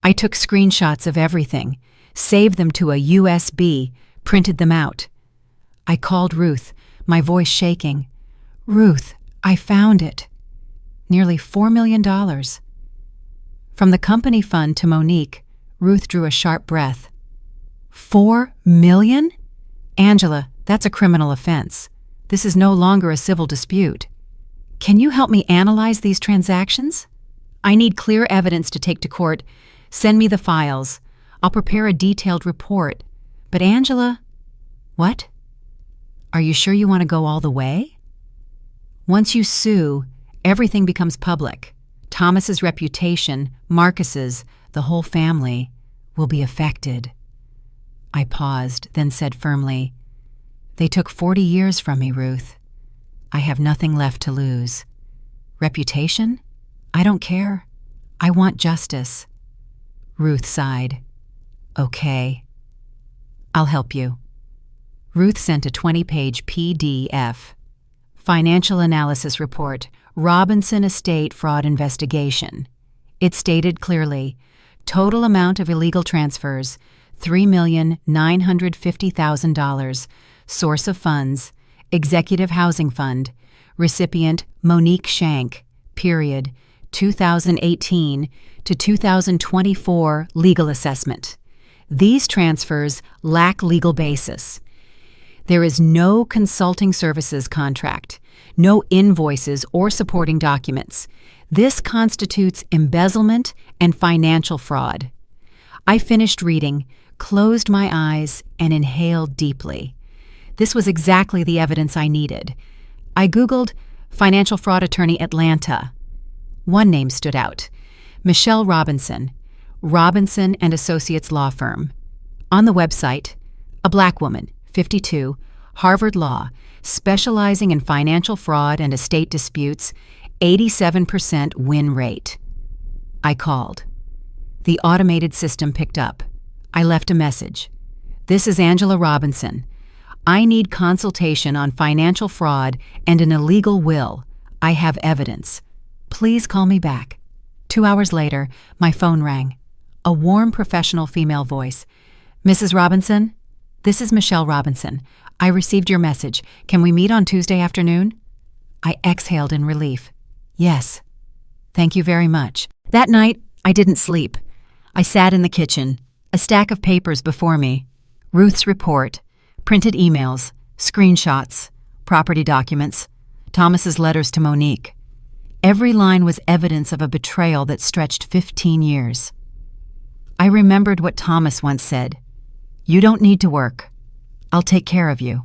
I took screenshots of everything, saved them to a USB, printed them out. I called Ruth, my voice shaking. Ruth, I found it. Nearly $4 million. From the company fund to Monique, Ruth drew a sharp breath. $4 million? Angela, that's a criminal offense. This is no longer a civil dispute. Can you help me analyze these transactions? I need clear evidence to take to court. Send me the files. I'll prepare a detailed report. But Angela, what? Are you sure you want to go all the way? Once you sue, everything becomes public. Thomas's reputation, Marcus's, the whole family, will be affected. I paused, then said firmly, They took 40 years from me, Ruth. I have nothing left to lose. Reputation? I don't care. I want justice. Ruth sighed. Okay. I'll help you. Ruth sent a 20-page PDF. Financial Analysis Report, Robinson Estate Fraud Investigation. It stated clearly, Total amount of illegal transfers, $3,950,000. Source of funds, Executive Housing Fund. Recipient, Monique Shank. Period. 2018 to 2024 legal assessment. These transfers lack legal basis. There is no consulting services contract, no invoices or supporting documents. This constitutes embezzlement and financial fraud. I finished reading, closed my eyes, and inhaled deeply. This was exactly the evidence I needed. I Googled financial fraud attorney Atlanta. One name stood out, Michelle Robinson, Robinson and Associates Law Firm. On the website, a black woman, 52, Harvard Law, specializing in financial fraud and estate disputes, 87% win rate. I called. The automated system picked up. I left a message. This is Angela Robinson. I need consultation on financial fraud and an illegal will. I have evidence. Please call me back. 2 hours later, my phone rang. A warm, professional female voice. Mrs. Robinson? This is Michelle Robinson. I received your message. Can we meet on Tuesday afternoon? I exhaled in relief. Yes. Thank you very much. That night, I didn't sleep. I sat in the kitchen, a stack of papers before me. Ruth's report, printed emails, screenshots, property documents, Thomas's letters to Monique. Every line was evidence of a betrayal that stretched 15 years. I remembered what Thomas once said, "You don't need to work. I'll take care of you."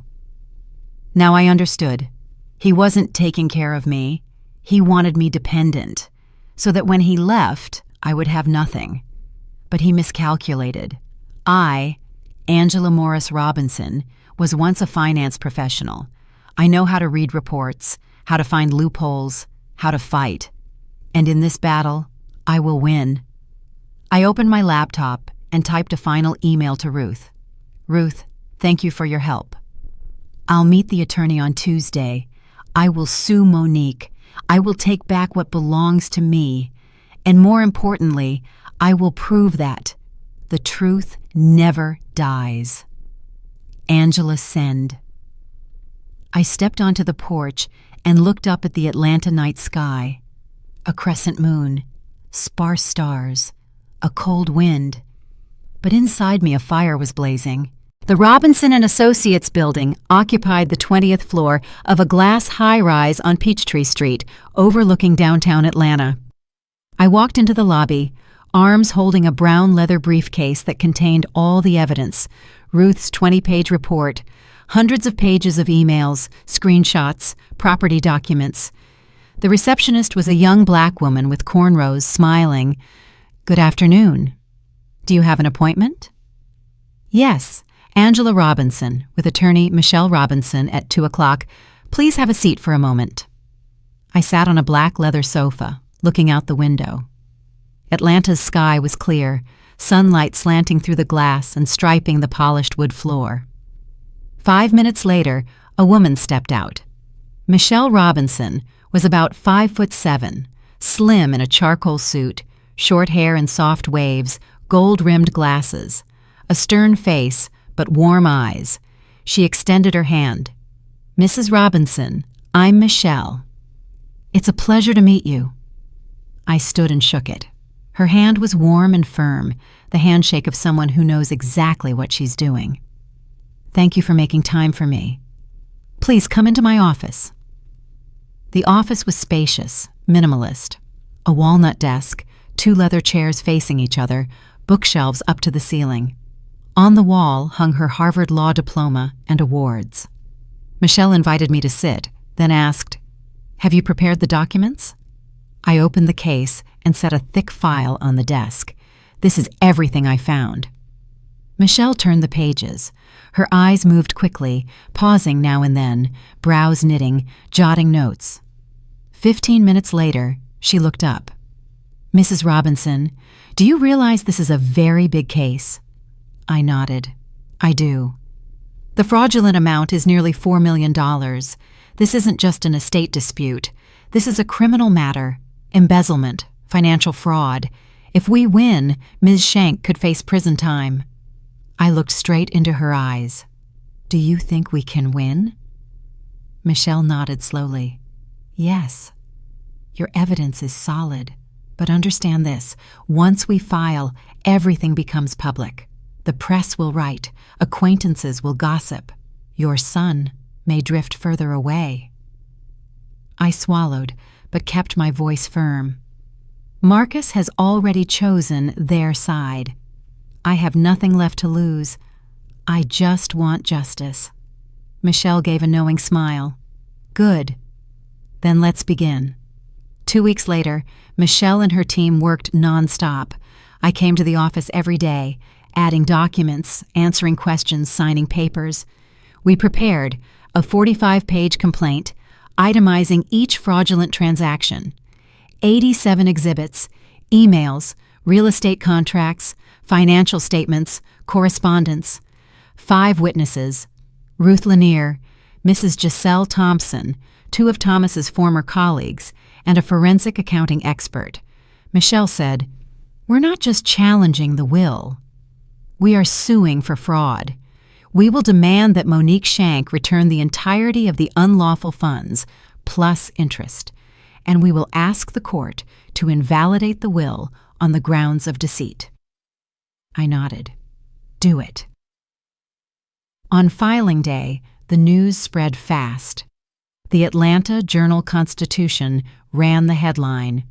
Now I understood. He wasn't taking care of me. He wanted me dependent, so that when he left, I would have nothing. But he miscalculated. I, Angela Morris Robinson, was once a finance professional. I know how to read reports, how to find loopholes, how to fight. And in this battle, I will win. I opened my laptop and typed a final email to Ruth. Ruth, thank you for your help. I'll meet the attorney on Tuesday. I will sue Monique. I will take back what belongs to me. And more importantly, I will prove that the truth never dies. Angela, send. I stepped onto the porch and looked up at the Atlanta night sky. A crescent moon, sparse stars, a cold wind. But inside me a fire was blazing. The Robinson and Associates building occupied the 20th floor of a glass high-rise on Peachtree Street, overlooking downtown Atlanta. I walked into the lobby, arms holding a brown leather briefcase that contained all the evidence, Ruth's 20-page report, hundreds of pages of emails, screenshots, property documents. The receptionist was a young black woman with cornrows, smiling. "Good afternoon. Do you have an appointment?" "Yes, Angela Robinson, with attorney Michelle Robinson at 2 o'clock. Please have a seat for a moment." I sat on a black leather sofa, looking out the window. Atlanta's sky was clear, sunlight slanting through the glass and striping the polished wood floor. 5 minutes later, a woman stepped out. Michelle Robinson was about 5'7", slim in a charcoal suit, short hair in soft waves, gold-rimmed glasses, a stern face, but warm eyes. She extended her hand. "Mrs. Robinson, I'm Michelle. It's a pleasure to meet you." I stood and shook it. Her hand was warm and firm, the handshake of someone who knows exactly what she's doing. "Thank you for making time for me. Please come into my office." The office was spacious, minimalist. A walnut desk, 2 leather chairs facing each other, bookshelves up to the ceiling. On the wall hung her Harvard Law diploma and awards. Michelle invited me to sit, then asked, "Have you prepared the documents?" I opened the case and set a thick file on the desk. "This is everything I found." Michelle turned the pages. Her eyes moved quickly, pausing now and then, brows knitting, jotting notes. 15 minutes later, she looked up. "Mrs. Robinson, do you realize this is a very big case?" I nodded. "I do. The fraudulent amount is nearly $4 million. This isn't just an estate dispute. This is a criminal matter, embezzlement, financial fraud. If we win, Ms. Shank could face prison time. I looked straight into her eyes. Do you think we can win? Michelle nodded slowly. Yes. Your evidence is solid. But understand this, once we file, everything becomes public. The press will write, acquaintances will gossip. Your son may drift further away. I swallowed, but kept my voice firm. Marcus has already chosen their side. I have nothing left to lose. I just want justice. Michelle gave a knowing smile. Good. Then let's begin. 2 weeks later, Michelle and her team worked nonstop. I came to the office every day, adding documents, answering questions, signing papers. We prepared a 45-page complaint, itemizing each fraudulent transaction. 87 exhibits, emails, real estate contracts, financial statements, correspondence. 5 witnesses, Ruth Lanier, Mrs. Giselle Thompson, 2 of Thomas's former colleagues, and a forensic accounting expert. Michelle said, "We're not just challenging the will. We are suing for fraud. We will demand that Monique Shank return the entirety of the unlawful funds, plus interest, and we will ask the court to invalidate the will on the grounds of deceit." I nodded. Do it. On filing day, the news spread fast. The Atlanta Journal-Constitution ran the headline,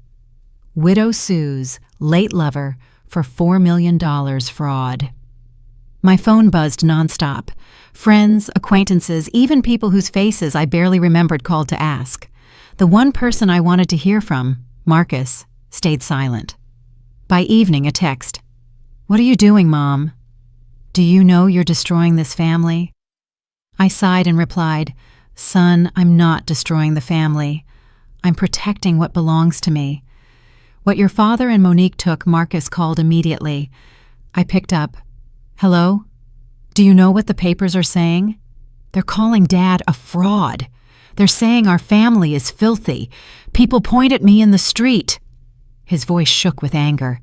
"Widow sues late lover for $4 million fraud." My phone buzzed nonstop. Friends, acquaintances, even people whose faces I barely remembered called to ask. The one person I wanted to hear from, Marcus, stayed silent. By evening, a text. "What are you doing, Mom? Do you know you're destroying this family?" I sighed and replied, "Son, I'm not destroying the family. I'm protecting what belongs to me." What your father and Monique took, Marcus called immediately. I picked up. "Hello? Do you know what the papers are saying? They're calling Dad a fraud. They're saying our family is filthy. People point at me in the street." His voice shook with anger.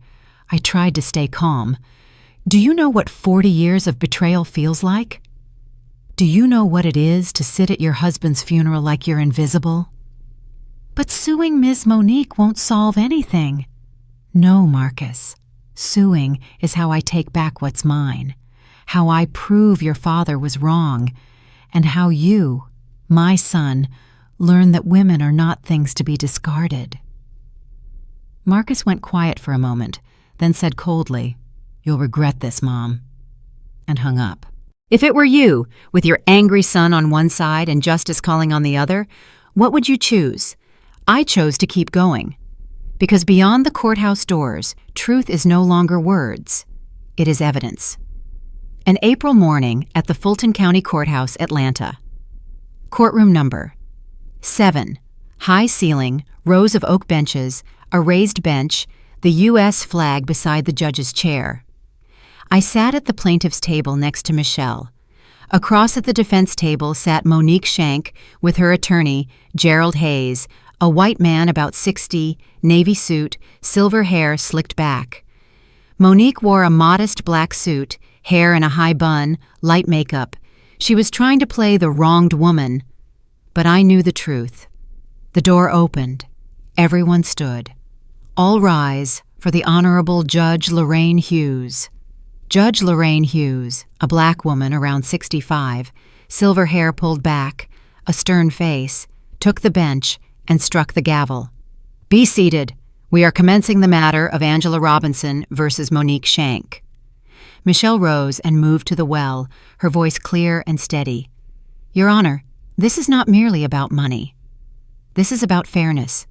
I tried to stay calm. "Do you know what 40 years of betrayal feels like? Do you know what it is to sit at your husband's funeral like you're invisible?" "But suing Ms. Monique won't solve anything." "No, Marcus. Suing is how I take back what's mine, how I prove your father was wrong, and how you, my son, learn that women are not things to be discarded." Marcus went quiet for a moment, then said coldly, "You'll regret this, Mom," and hung up. If it were you, with your angry son on one side and justice calling on the other, what would you choose? I chose to keep going. Because beyond the courthouse doors, truth is no longer words. It is evidence. An April morning at the Fulton County Courthouse, Atlanta. Courtroom number 7. High ceiling, rows of oak benches, a raised bench, the U.S. flag beside the judge's chair. I sat at the plaintiff's table next to Michelle. Across at the defense table sat Monique Shank with her attorney, Gerald Hayes, a white man about 60, navy suit, silver hair slicked back. Monique wore a modest black suit, hair in a high bun, light makeup. She was trying to play the wronged woman. But I knew the truth. The door opened. Everyone stood. All rise for the Honorable Judge Lorraine Hughes. Judge Lorraine Hughes, a black woman around 65, silver hair pulled back, a stern face, took the bench and struck the gavel. "Be seated. We are commencing the matter of Angela Robinson versus Monique Shank." Michelle rose and moved to the well, her voice clear and steady. "Your Honor, this is not merely about money. This is about fairness.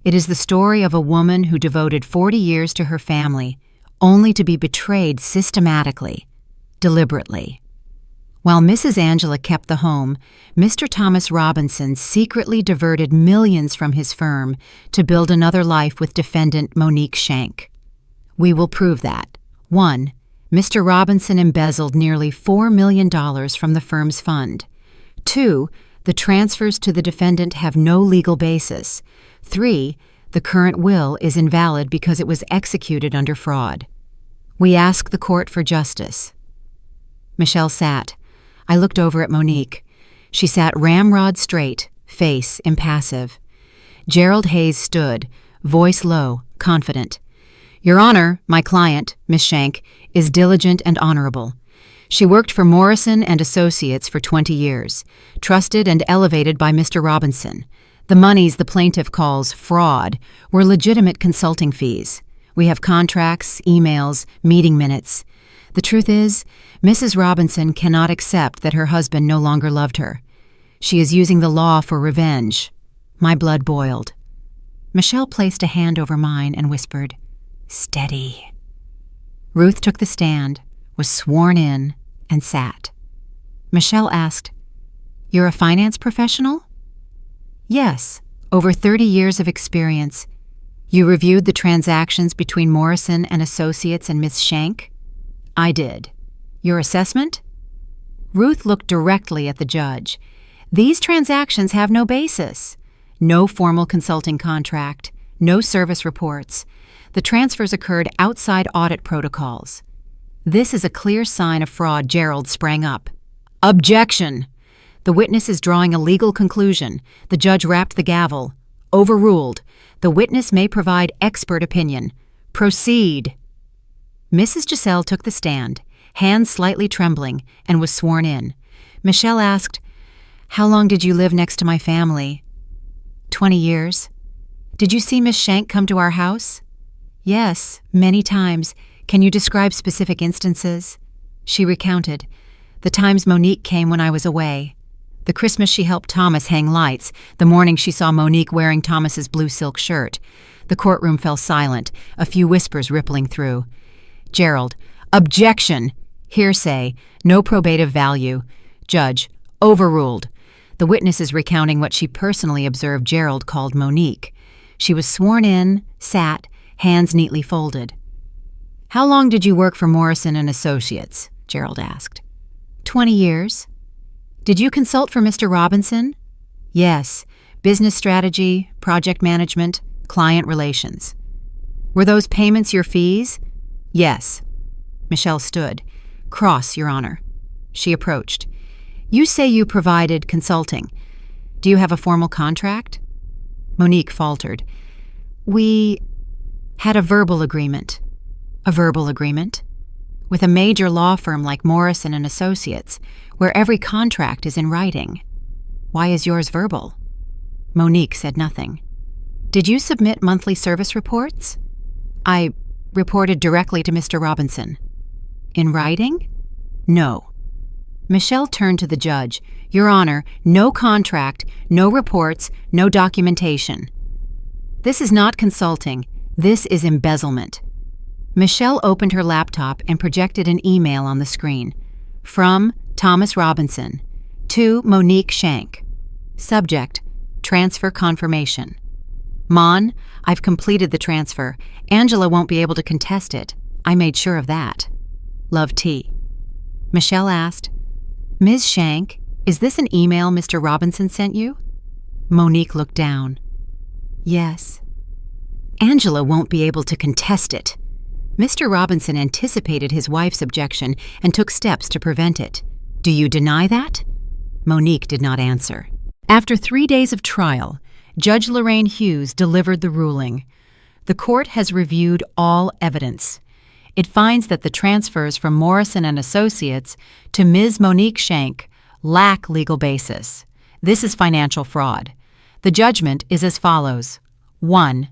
It is the story of a woman who devoted 40 years to her family, only to be betrayed systematically, deliberately. While Mrs. Angela kept the home, Mr. Thomas Robinson secretly diverted millions from his firm to build another life with defendant Monique Shank. We will prove that. 1. Mr. Robinson embezzled nearly $4 million from the firm's fund. 2. The transfers to the defendant have no legal basis. 3. The current will is invalid because it was executed under fraud. We ask the court for justice." Michelle sat. I looked over at Monique. She sat ramrod straight, face impassive. Gerald Hayes stood, voice low, confident. "Your Honor, my client, Miss Shank, is diligent and honorable. She worked for Morrison and Associates for 20 years, trusted and elevated by Mr. Robinson. The monies the plaintiff calls fraud were legitimate consulting fees. We have contracts, emails, meeting minutes. The truth is, Mrs. Robinson cannot accept that her husband no longer loved her. She is using the law for revenge." My blood boiled. Michelle placed a hand over mine and whispered, "Steady." Ruth took the stand, was sworn in, and sat. Michelle asked, "You're a finance professional?" "Yes, over 30 years of experience. You reviewed the transactions between Morrison and Associates and Miss Shank?" "I did." "Your assessment?" Ruth looked directly at the judge. "These transactions have no basis. No formal consulting contract, no service reports. The transfers occurred outside audit protocols. This is a clear sign of fraud." Gerald sprang up. "Objection! The witness is drawing a legal conclusion." The judge rapped the gavel. "Overruled. The witness may provide expert opinion. Proceed." Mrs. Giselle took the stand, hands slightly trembling, and was sworn in. Michelle asked, "How long did you live next to my family?" 20 years. "Did you see Miss Shank come to our house?" "Yes, many times. Can you describe specific instances?" She recounted. "The times Monique came when I was away. The Christmas she helped Thomas hang lights, the morning she saw Monique wearing Thomas's blue silk shirt." The courtroom fell silent, a few whispers rippling through. Gerald, "Objection! Hearsay, no probative value." Judge, "Overruled." The witness is recounting what she personally observed Gerald called Monique. She was sworn in, sat, hands neatly folded. "How long did you work for Morrison and Associates?" Gerald asked. 20 years. "Did you consult for Mr. Robinson?" "Yes. Business strategy, project management, client relations." "Were those payments your fees?" "Yes." Michelle stood. "Cross, Your Honor." She approached. "You say you provided consulting. Do you have a formal contract?" Monique faltered. "We had a verbal agreement." "A verbal agreement?" "With a major law firm like Morrison and Associates, where every contract is in writing." "Why is yours verbal?" Monique said nothing. "Did you submit monthly service reports?" "I reported directly to Mr. Robinson." "In writing?" "No." Michelle turned to the judge. "Your Honor, no contract, no reports, no documentation." "This is not consulting. This is embezzlement." Michelle opened her laptop and projected an email on the screen. From Thomas Robinson to Monique Shank. Subject, transfer confirmation. "Mon, I've completed the transfer. Angela won't be able to contest it. I made sure of that. Love, T." Michelle asked, "Ms. Shank, is this an email Mr. Robinson sent you?" Monique looked down. "Yes." "Angela won't be able to contest it." Mr. Robinson anticipated his wife's objection and took steps to prevent it. "Do you deny that?" Monique did not answer. After 3 days of trial, Judge Lorraine Hughes delivered the ruling. The court has reviewed all evidence. It finds that the transfers from Morrison and Associates to Ms. Monique Shank lack legal basis. This is financial fraud. The judgment is as follows. 1.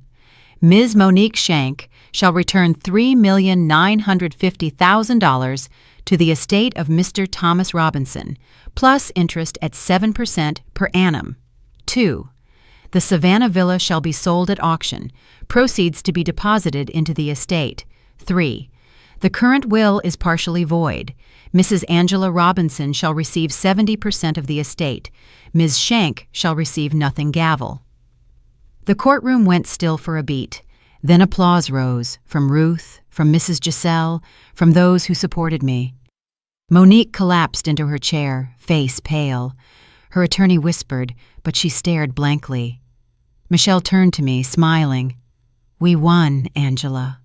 Ms. Monique Shank shall return $3,950,000 to the estate of Mr. Thomas Robinson, plus interest at 7% per annum. 2. The Savannah Villa shall be sold at auction, proceeds to be deposited into the estate. 3. The current will is partially void. Mrs. Angela Robinson shall receive 70% of the estate. Ms. Shank shall receive nothing. Gavel. The courtroom went still for a beat. Then applause rose, from Ruth, from Mrs. Giselle, from those who supported me. Monique collapsed into her chair, face pale. Her attorney whispered, but she stared blankly. Michelle turned to me, smiling. "We won, Angela."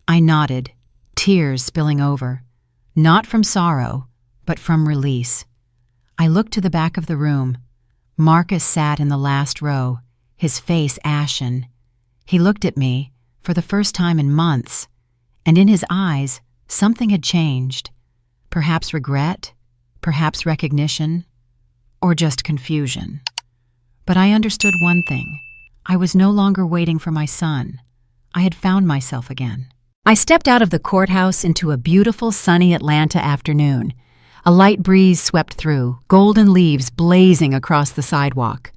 I nodded, tears spilling over, not from sorrow, but from release. I looked to the back of the room. Marcus sat in the last row, his face ashen. He looked at me, for the first time in months, and in his eyes, something had changed. Perhaps regret, perhaps recognition, or just confusion. But I understood one thing. I was no longer waiting for my son. I had found myself again. I stepped out of the courthouse into a beautiful, sunny Atlanta afternoon. A light breeze swept through, golden leaves blazing across the sidewalk.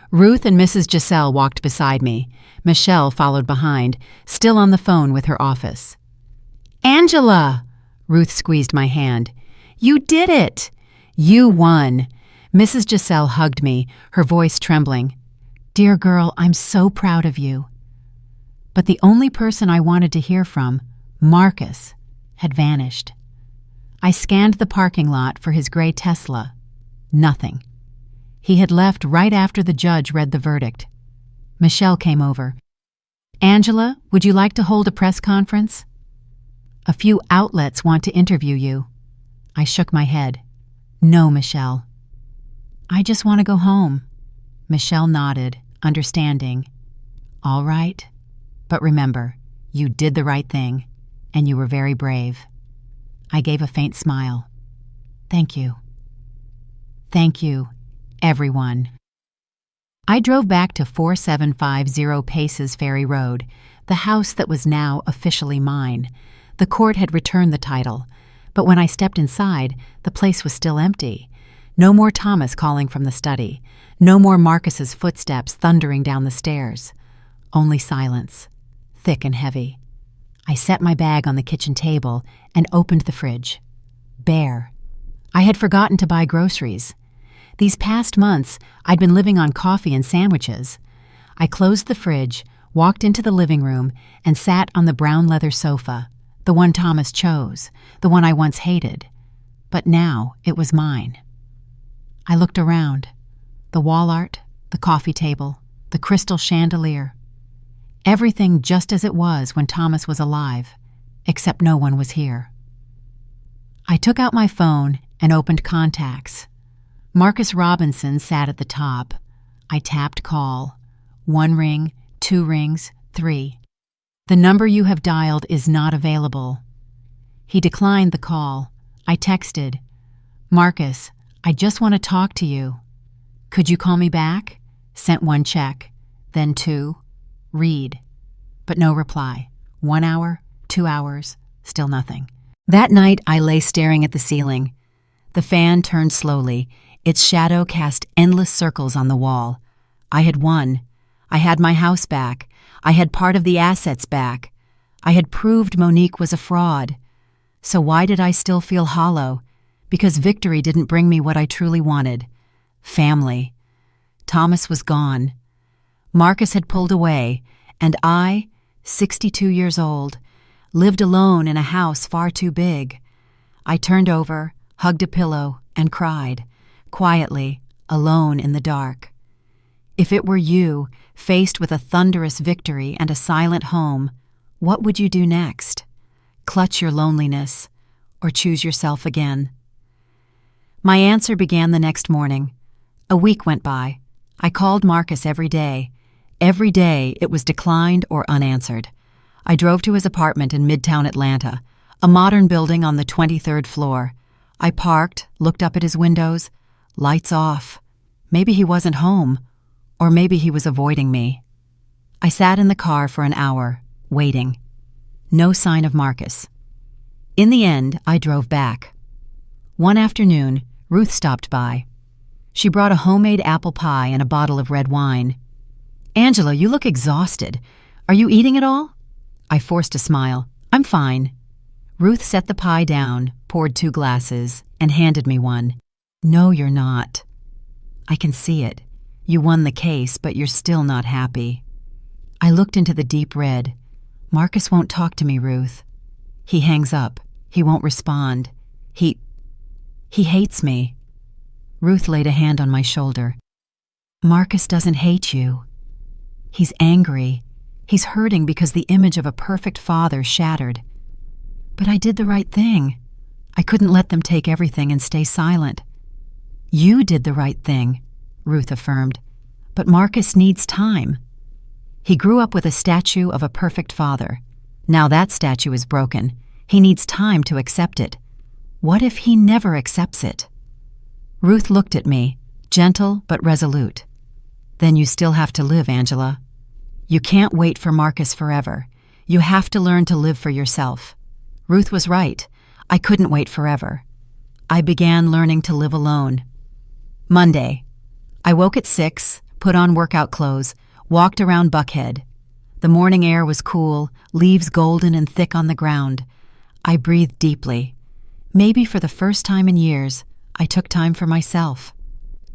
Ruth and Mrs. Giselle walked beside me. Michelle followed behind, still on the phone with her office. "Angela!" Ruth squeezed my hand. "You did it! You won!" Mrs. Giselle hugged me, her voice trembling. "Dear girl, I'm so proud of you." But the only person I wanted to hear from, Marcus, had vanished. I scanned the parking lot for his gray Tesla. Nothing. He had left right after the judge read the verdict. Michelle came over. "Angela, would you like to hold a press conference?" "A few outlets want to interview you." I shook my head. "No, Michelle." "I just want to go home." Michelle nodded, understanding. "All right. But remember, you did the right thing, and you were very brave." I gave a faint smile. "Thank you. Thank you, everyone." I drove back to 4750 Paces Ferry Road, the house that was now officially mine. The court had returned the title, but when I stepped inside, the place was still empty. No more Thomas calling from the study. No more Marcus's footsteps thundering down the stairs. Only silence, thick and heavy. I set my bag on the kitchen table and opened the fridge. Bare. I had forgotten to buy groceries. These past months, I'd been living on coffee and sandwiches. I closed the fridge, walked into the living room, and sat on the brown leather sofa, the one Thomas chose, the one I once hated. But now it was mine. I looked around. The wall art, the coffee table, the crystal chandelier. Everything just as it was when Thomas was alive, except no one was here. I took out my phone and opened contacts. Marcus Robinson sat at the top. I tapped call. 1 ring, 2 rings, 3. "The number you have dialed is not available." He declined the call. I texted, "Marcus, I just want to talk to you. Could you call me back?" Sent 1 check, then 2. Read. But no reply. 1 hour, 2 hours, still nothing. That night I lay staring at the ceiling. The fan turned slowly. Its shadow cast endless circles on the wall. I had won. I had my house back. I had part of the assets back. I had proved Monique was a fraud. So why did I still feel hollow? Because victory didn't bring me what I truly wanted. Family. Thomas was gone. Marcus had pulled away, and I, 62 years old, lived alone in a house far too big. I turned over, hugged a pillow, and cried, quietly, alone in the dark. If it were you, faced with a thunderous victory and a silent home, what would you do next? Clutch your loneliness, or choose yourself again? My answer began the next morning. A week went by. I called Marcus every day. Every day it was declined or unanswered. I drove to his apartment in Midtown Atlanta, a modern building on the 23rd floor. I parked, looked up at his windows. Lights off. Maybe he wasn't home, or maybe he was avoiding me. I sat in the car for an hour, waiting. No sign of Marcus. In the end, I drove back. One afternoon, Ruth stopped by. She brought a homemade apple pie and a bottle of red wine. "Angela, you look exhausted. Are you eating at all?" I forced a smile. "I'm fine." Ruth set the pie down, poured 2 glasses, and handed me one. "No, you're not. I can see it. You won the case, but you're still not happy." I looked into the deep red. "Marcus won't talk to me, Ruth. He hangs up. He won't respond. He hates me." Ruth laid a hand on my shoulder. "Marcus doesn't hate you. He's angry. He's hurting because the image of a perfect father shattered. But I did the right thing. I couldn't let them take everything and stay silent. You did the right thing, Ruth affirmed. But Marcus needs time. He grew up with a statue of a perfect father. Now that statue is broken. He needs time to accept it. What if he never accepts it? Ruth looked at me, gentle but resolute. Then you still have to live, Angela. You can't wait for Marcus forever. You have to learn to live for yourself. Ruth was right. I couldn't wait forever. I began learning to live alone. Monday. I woke at 6, put on workout clothes, walked around Buckhead. The morning air was cool, leaves golden and thick on the ground. I breathed deeply. Maybe for the first time in years, I took time for myself.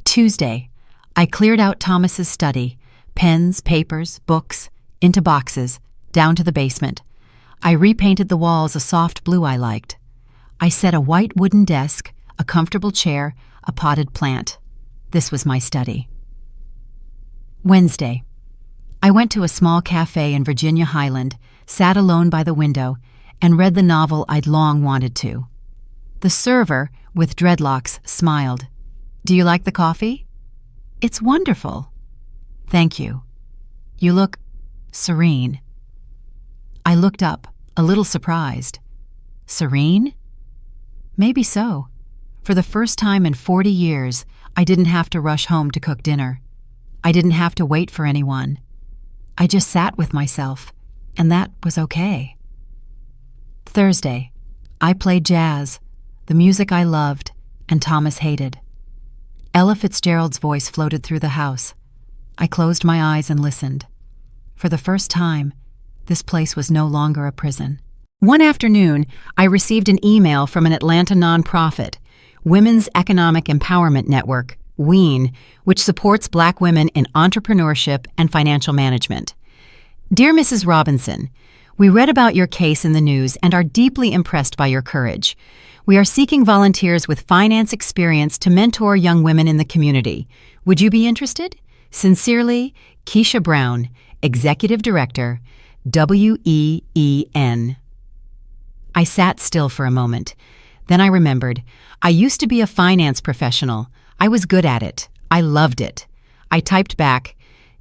Tuesday. I cleared out Thomas's study, pens, papers, books, into boxes, down to the basement. I repainted the walls a soft blue I liked. I set a white wooden desk, a comfortable chair, a potted plant. This was my study. Wednesday. I went to a small cafe in Virginia Highland, sat alone by the window, and read the novel I'd long wanted to. The server, with dreadlocks, smiled. "Do you like the coffee?" "It's wonderful." "Thank you. You look serene." I looked up, a little surprised. Serene? Maybe so. For the first time in 40 years, I didn't have to rush home to cook dinner. I didn't have to wait for anyone. I just sat with myself, and that was okay. Thursday. I played jazz, the music I loved and Thomas hated. Ella Fitzgerald's voice floated through the house. I closed my eyes and listened. For the first time, this place was no longer a prison. One afternoon, I received an email from an Atlanta nonprofit, Women's Economic Empowerment Network, WEAN, which supports Black women in entrepreneurship and financial management. Dear Mrs. Robinson, we read about your case in the news and are deeply impressed by your courage. We are seeking volunteers with finance experience to mentor young women in the community. Would you be interested? Sincerely, Keisha Brown, Executive Director, WEEN. I sat still for a moment. Then I remembered. I used to be a finance professional. I was good at it. I loved it. I typed back,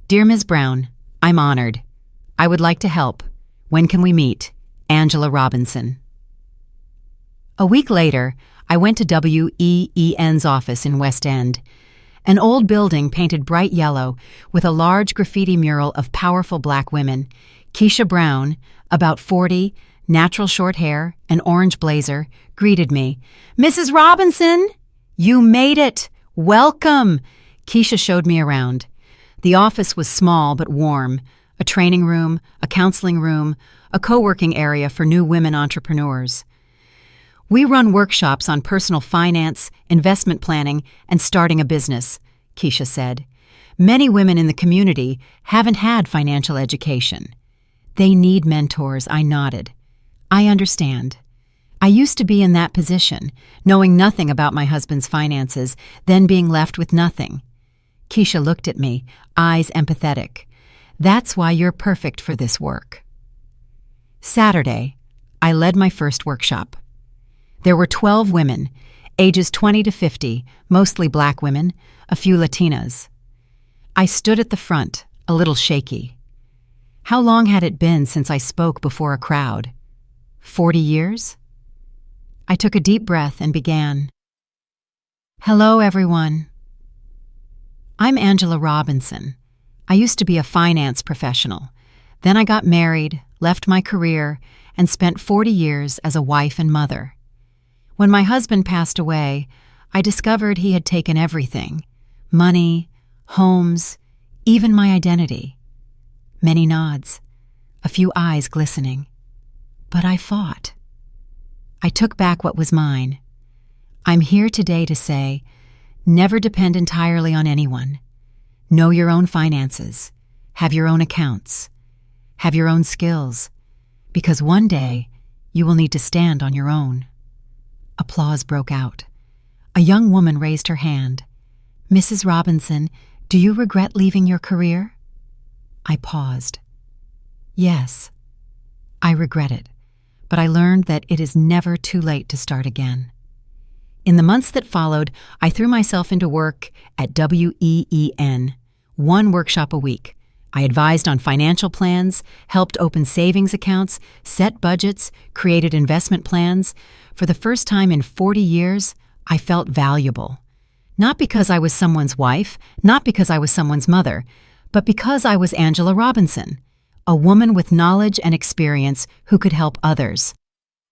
Dear Ms. Brown, I'm honored. I would like to help. When can we meet? Angela Robinson. A week later, I went to WEEN's office in West End. An old building painted bright yellow with a large graffiti mural of powerful Black women. Keisha Brown, about 40, natural short hair, an orange blazer, greeted me. Mrs. Robinson, you made it. Welcome. Keisha showed me around. The office was small but warm. A training room, a counseling room, a co-working area for new women entrepreneurs. We run workshops on personal finance, investment planning, and starting a business, Keisha said. Many women in the community haven't had financial education. They need mentors, I nodded. I understand. I used to be in that position, knowing nothing about my husband's finances, then being left with nothing. Keisha looked at me, eyes empathetic. That's why you're perfect for this work. Saturday, I led my first workshop. There were 12 women, ages 20 to 50, mostly Black women, a few Latinas. I stood at the front, a little shaky. How long had it been since I spoke before a crowd? 40 years? I took a deep breath and began. Hello, everyone. I'm Angela Robinson. I used to be a finance professional. Then I got married, left my career, and spent 40 years as a wife and mother. When my husband passed away, I discovered he had taken everything: money, homes, even my identity. Many nods, a few eyes glistening. But I fought. I took back what was mine. I'm here today to say, never depend entirely on anyone. Know your own finances. Have your own accounts. Have your own skills. Because one day, you will need to stand on your own. Applause broke out. A young woman raised her hand. Mrs. Robinson, do you regret leaving your career? I paused. Yes, I regret it, but I learned that it is never too late to start again. In the months that followed, I threw myself into work at WEEN, one workshop a week. I advised on financial plans, helped open savings accounts, set budgets, created investment plans. For the first time in 40 years, I felt valuable. Not because I was someone's wife, not because I was someone's mother, but because I was Angela Robinson, a woman with knowledge and experience who could help others.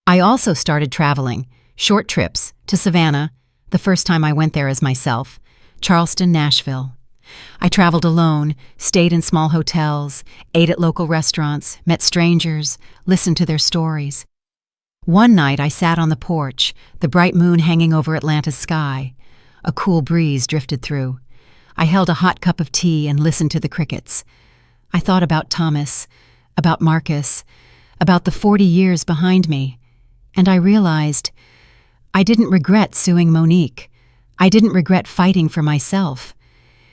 I also started traveling, short trips to Savannah, the first time I went there as myself, Charleston, Nashville. I traveled alone, stayed in small hotels, ate at local restaurants, met strangers, listened to their stories. One night I sat on the porch, the bright moon hanging over Atlanta's sky. A cool breeze drifted through. I held a hot cup of tea and listened to the crickets. I thought about Thomas, about Marcus, about the 40 years behind me, and I realized I didn't regret suing Monique. I didn't regret fighting for myself.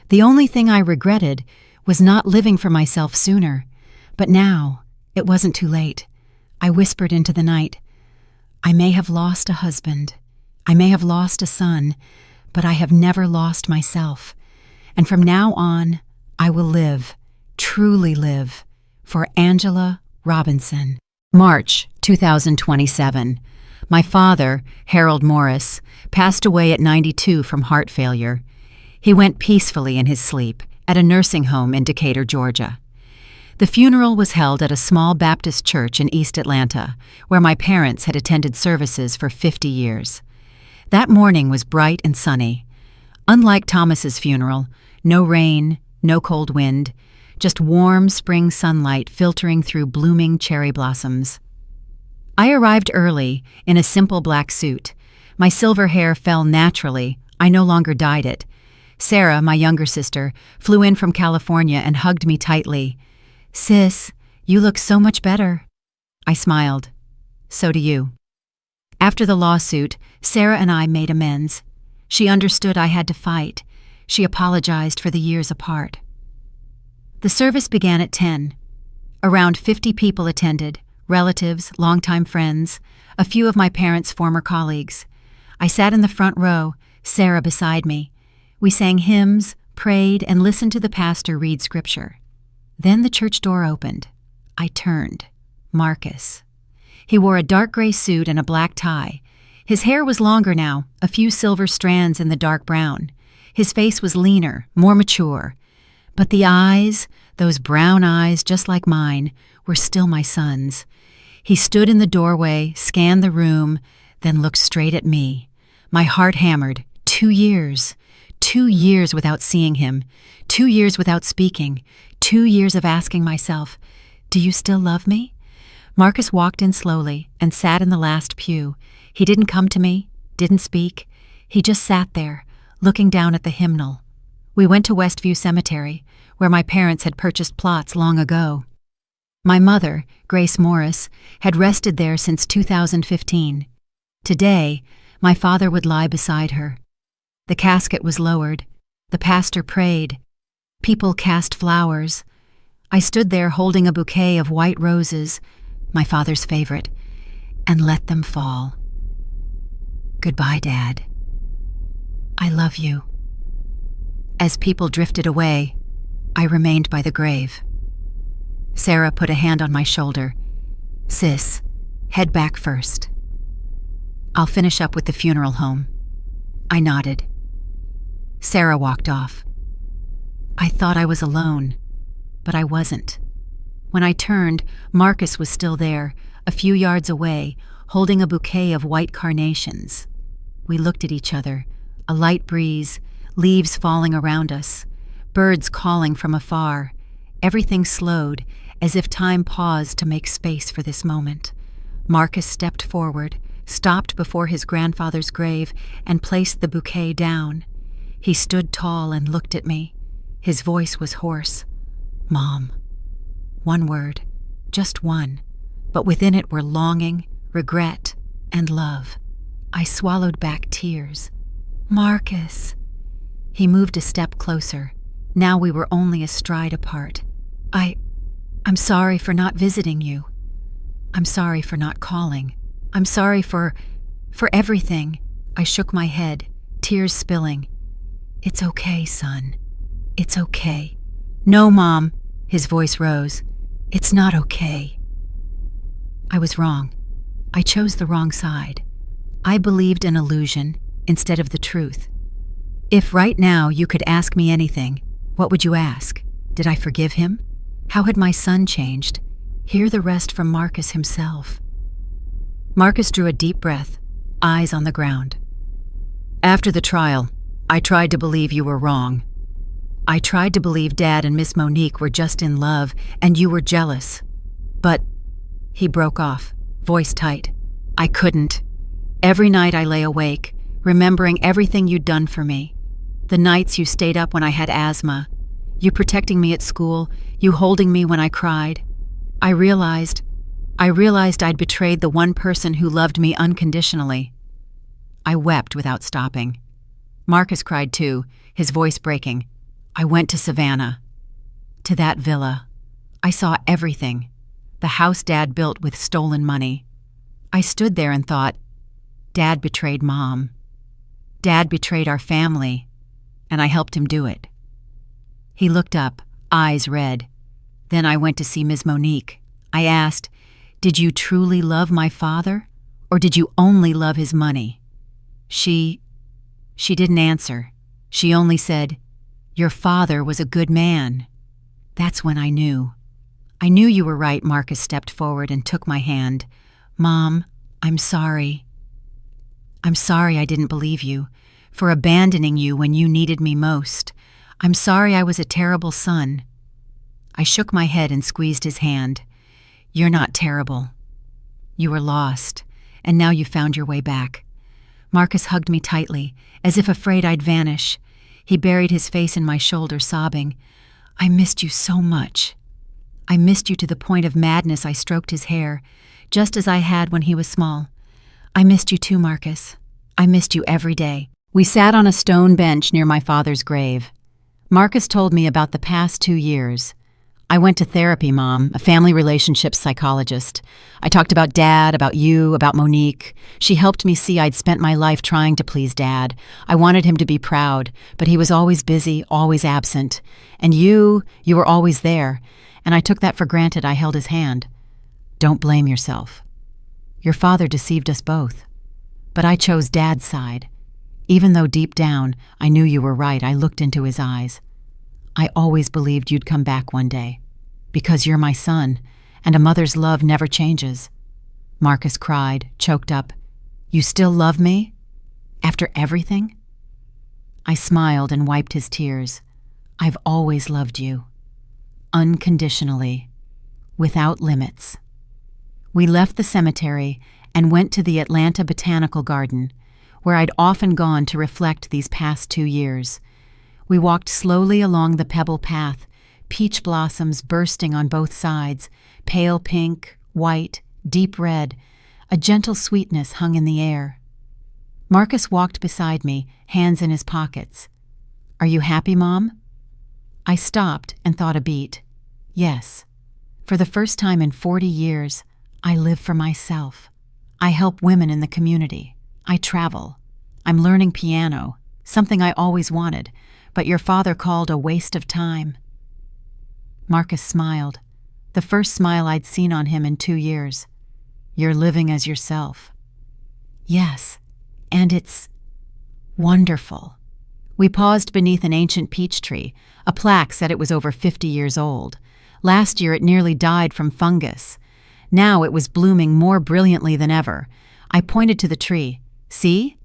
The only thing I regretted was not living for myself sooner. But now, it wasn't too late. I whispered into the night, I may have lost a husband, I may have lost a son, but I have never lost myself. And from now on, I will live, truly live, for Angela Robinson. March 2027. My father, Harold Morris, passed away at 92 from heart failure. He went peacefully in his sleep at a nursing home in Decatur, Georgia. The funeral was held at a small Baptist church in East Atlanta, where my parents had attended services for 50 years. That morning was bright and sunny. Unlike Thomas's funeral, no rain, no cold wind, just warm spring sunlight filtering through blooming cherry blossoms. I arrived early in a simple black suit. My silver hair fell naturally. I no longer dyed it. Sarah, my younger sister, flew in from California and hugged me tightly. "Sis, you look so much better." I smiled. "So do you." After the lawsuit, Sarah and I made amends. She understood I had to fight. She apologized for the years apart. The service began at 10. Around 50 people attended, relatives, longtime friends, a few of my parents' former colleagues. I sat in the front row, Sarah beside me. We sang hymns, prayed, and listened to the pastor read scripture. Then the church door opened. I turned. Marcus. He wore a dark gray suit and a black tie. His hair was longer now, a few silver strands in the dark brown. His face was leaner, more mature. But the eyes, those brown eyes just like mine, were still my son's. He stood in the doorway, scanned the room, then looked straight at me. My heart hammered. 2 years. 2 years without seeing him. 2 years without speaking. 2 years of asking myself, do you still love me? Marcus walked in slowly and sat in the last pew. He didn't come to me, didn't speak. He just sat there, looking down at the hymnal. We went to Westview Cemetery, where my parents had purchased plots long ago. My mother, Grace Morris, had rested there since 2015. Today, my father would lie beside her. The casket was lowered. The pastor prayed. People cast flowers. I stood there holding a bouquet of white roses, my father's favorite, and let them fall. Goodbye, Dad. I love you. As people drifted away, I remained by the grave. Sarah put a hand on my shoulder. Sis, head back first. I'll finish up with the funeral home. I nodded. Sarah walked off. I thought I was alone, but I wasn't. When I turned, Marcus was still there, a few yards away, holding a bouquet of white carnations. We looked at each other, a light breeze, leaves falling around us, birds calling from afar. Everything slowed, as if time paused to make space for this moment. Marcus stepped forward, stopped before his grandfather's grave, and placed the bouquet down. He stood tall and looked at me. His voice was hoarse. Mom. One word, just one, but within it were longing, regret, and love. I swallowed back tears. Marcus. He moved a step closer. Now we were only a stride apart. I'm sorry for not visiting you. I'm sorry for not calling. I'm sorry for everything. I shook my head, tears spilling. It's okay, son. It's okay. No, Mom. His voice rose. It's not okay. I was wrong. I chose the wrong side. I believed an illusion instead of the truth. If right now you could ask me anything, what would you ask? Did I forgive him? How had my son changed? Hear the rest from Marcus himself. Marcus drew a deep breath, eyes on the ground. After the trial, I tried to believe you were wrong. I tried to believe Dad and Miss Monique were just in love and you were jealous. But he broke off, voice tight. I couldn't. Every night I lay awake, remembering everything you'd done for me. The nights you stayed up when I had asthma, you protecting me at school, you holding me when I cried. I realized I'd betrayed the one person who loved me unconditionally. I wept without stopping. Marcus cried too, his voice breaking. I went to Savannah. To that villa. I saw everything. The house Dad built with stolen money. I stood there and thought, Dad betrayed Mom. Dad betrayed our family, and I helped him do it. He looked up, eyes red. Then I went to see Ms. Monique. I asked, did you truly love my father, or did you only love his money? She didn't answer. She only said, your father was a good man. That's when I knew. I knew you were right. Marcus stepped forward and took my hand. Mom, I'm sorry. I'm sorry I didn't believe you, for abandoning you when you needed me most. I'm sorry I was a terrible son. I shook my head and squeezed his hand. You're not terrible. You were lost, and now you found your way back. Marcus hugged me tightly, as if afraid I'd vanish. He buried his face in my shoulder, sobbing. I missed you so much. I missed you to the point of madness. I stroked his hair, just as I had when he was small. I missed you too, Marcus. I missed you every day. We sat on a stone bench near my father's grave. Marcus told me about the past 2 years. I went to therapy, Mom, a family relationships psychologist. I talked about Dad, about you, about Monique. She helped me see I'd spent my life trying to please Dad. I wanted him to be proud, but he was always busy, always absent. And you were always there, and I took that for granted. I held his hand. Don't blame yourself. Your father deceived us both. But I chose Dad's side. Even though deep down I knew you were right, I looked into his eyes. I always believed you'd come back one day, because you're my son, and a mother's love never changes. Marcus cried, choked up. You still love me? After everything? I smiled and wiped his tears. I've always loved you. Unconditionally. Without limits. We left the cemetery and went to the Atlanta Botanical Garden, where I'd often gone to reflect these past 2 years. We walked slowly along the pebble path, peach blossoms bursting on both sides, pale pink, white, deep red. A gentle sweetness hung in the air. Marcus walked beside me, hands in his pockets. Are you happy, Mom? I stopped and thought a beat. Yes. For the first time in 40 years, I live for myself. I help women in the community. I travel. I'm learning piano, something I always wanted, but your father called a waste of time. Marcus smiled, the first smile I'd seen on him in 2 years. You're living as yourself. Yes, and it's wonderful. We paused beneath an ancient peach tree. A plaque said it was over 50 years old. Last year it nearly died from fungus. Now it was blooming more brilliantly than ever. I pointed to the tree. See?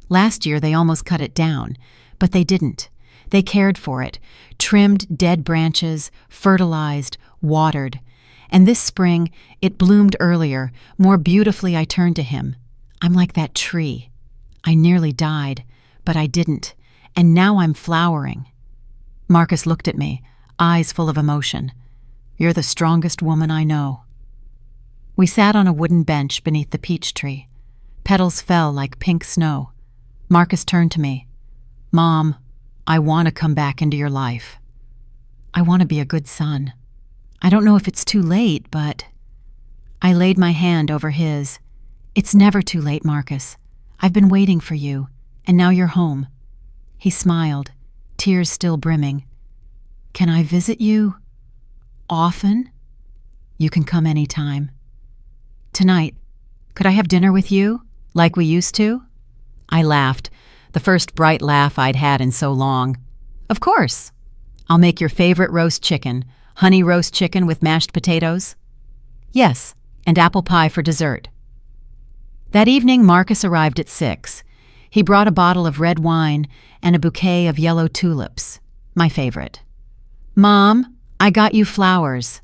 Last year they almost cut it down, but they didn't. They cared for it, trimmed dead branches, fertilized, watered. And this spring, it bloomed earlier, more beautifully. I turned to him. I'm like that tree. I nearly died, but I didn't, and now I'm flowering. Marcus looked at me, eyes full of emotion. You're the strongest woman I know. We sat on a wooden bench beneath the peach tree. Petals fell like pink snow. Marcus turned to me. Mom, I want to come back into your life. I want to be a good son. I don't know if it's too late, but... I laid my hand over his. It's never too late, Marcus. I've been waiting for you, and now you're home. He smiled, tears still brimming. Can I visit you? Often? You can come any time. Tonight, could I have dinner with you, like we used to? I laughed, the first bright laugh I'd had in so long. Of course. I'll make your favorite roast chicken, honey roast chicken with mashed potatoes. Yes, and apple pie for dessert. That evening, Marcus arrived at 6. He brought a bottle of red wine and a bouquet of yellow tulips, my favorite. Mom, I got you flowers.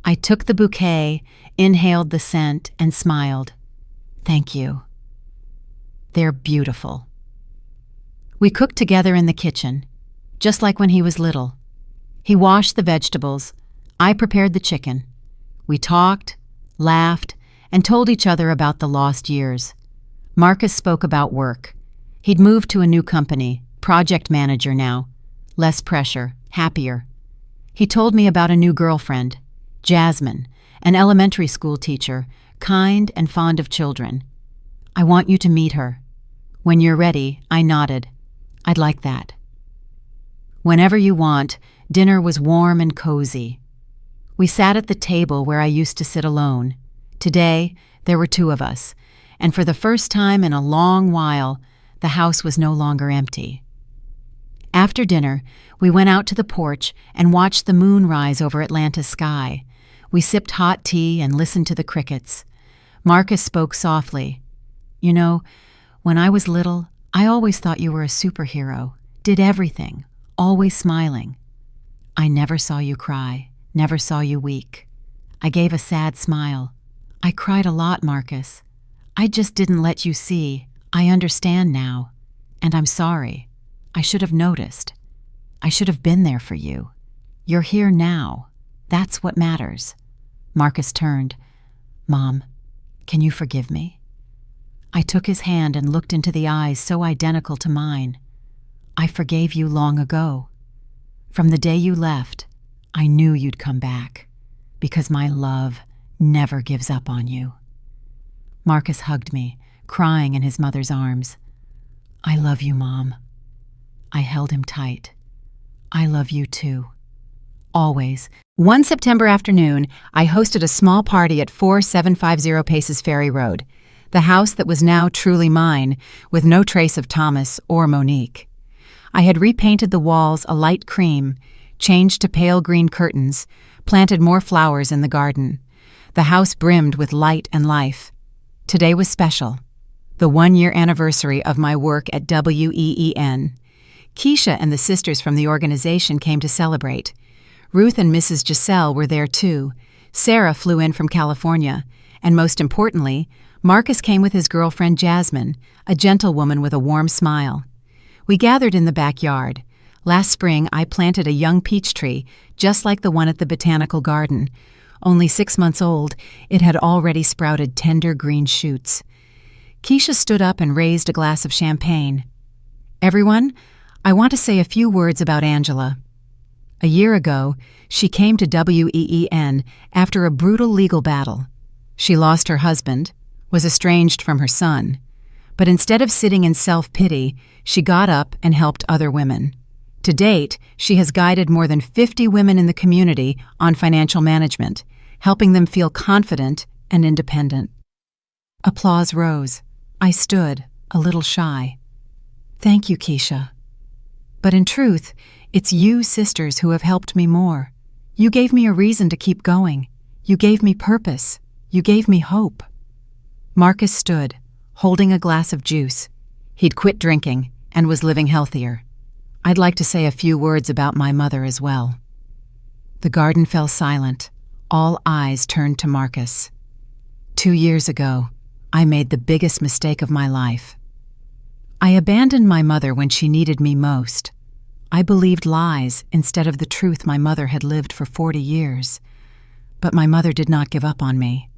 I took the bouquet, inhaled the scent, and smiled. Thank you. They're beautiful. We cooked together in the kitchen, just like when he was little. He washed the vegetables. I prepared the chicken. We talked, laughed, and told each other about the lost years. Marcus spoke about work. He'd moved to a new company, project manager now. Less pressure, happier. He told me about a new girlfriend, Jasmine, an elementary school teacher, kind and fond of children. I want you to meet her. When you're ready, I nodded. I'd like that. Whenever you want, dinner was warm and cozy. We sat at the table where I used to sit alone. Today, there were 2 of us, and for the first time in a long while, the house was no longer empty. After dinner, we went out to the porch and watched the moon rise over Atlanta's sky. We sipped hot tea and listened to the crickets. Marcus spoke softly. You know, when I was little, I always thought you were a superhero, did everything, always smiling. I never saw you cry, never saw you weak. I gave a sad smile. I cried a lot, Marcus. I just didn't let you see. I understand now. And I'm sorry. I should have noticed. I should have been there for you. You're here now. That's what matters. Marcus turned. Mom, can you forgive me? I took his hand and looked into the eyes so identical to mine. I forgave you long ago. From the day you left, I knew you'd come back, because my love never gives up on you. Marcus hugged me, crying in his mother's arms. I love you, Mom. I held him tight. I love you too. Always. One September afternoon, I hosted a small party at 4750 Paces Ferry Road, the house that was now truly mine, with no trace of Thomas or Monique. I had repainted the walls a light cream, changed to pale green curtains, planted more flowers in the garden. The house brimmed with light and life. Today was special, the 1-year anniversary of my work at WEEN. Keisha and the sisters from the organization came to celebrate. Ruth and Mrs. Giselle were there too. Sarah flew in from California. And most importantly, Marcus came with his girlfriend Jasmine, a gentlewoman with a warm smile. We gathered in the backyard. Last spring, I planted a young peach tree, just like the one at the botanical garden. Only 6 months old, it had already sprouted tender green shoots. Keisha stood up and raised a glass of champagne. Everyone, I want to say a few words about Angela. A year ago, she came to WEEN after a brutal legal battle. She lost her husband, was estranged from her son, but instead of sitting in self-pity, she got up and helped other women. To date, she has guided more than 50 women in the community on financial management, helping them feel confident and independent. Applause rose. I stood, a little shy. Thank you, Keisha. But in truth, it's you sisters who have helped me more. You gave me a reason to keep going. You gave me purpose. You gave me hope. Marcus stood, holding a glass of juice. He'd quit drinking and was living healthier. I'd like to say a few words about my mother as well. The garden fell silent. All eyes turned to Marcus. 2 years ago, I made the biggest mistake of my life. I abandoned my mother when she needed me most. I believed lies instead of the truth my mother had lived for 40 years. But my mother did not give up on me.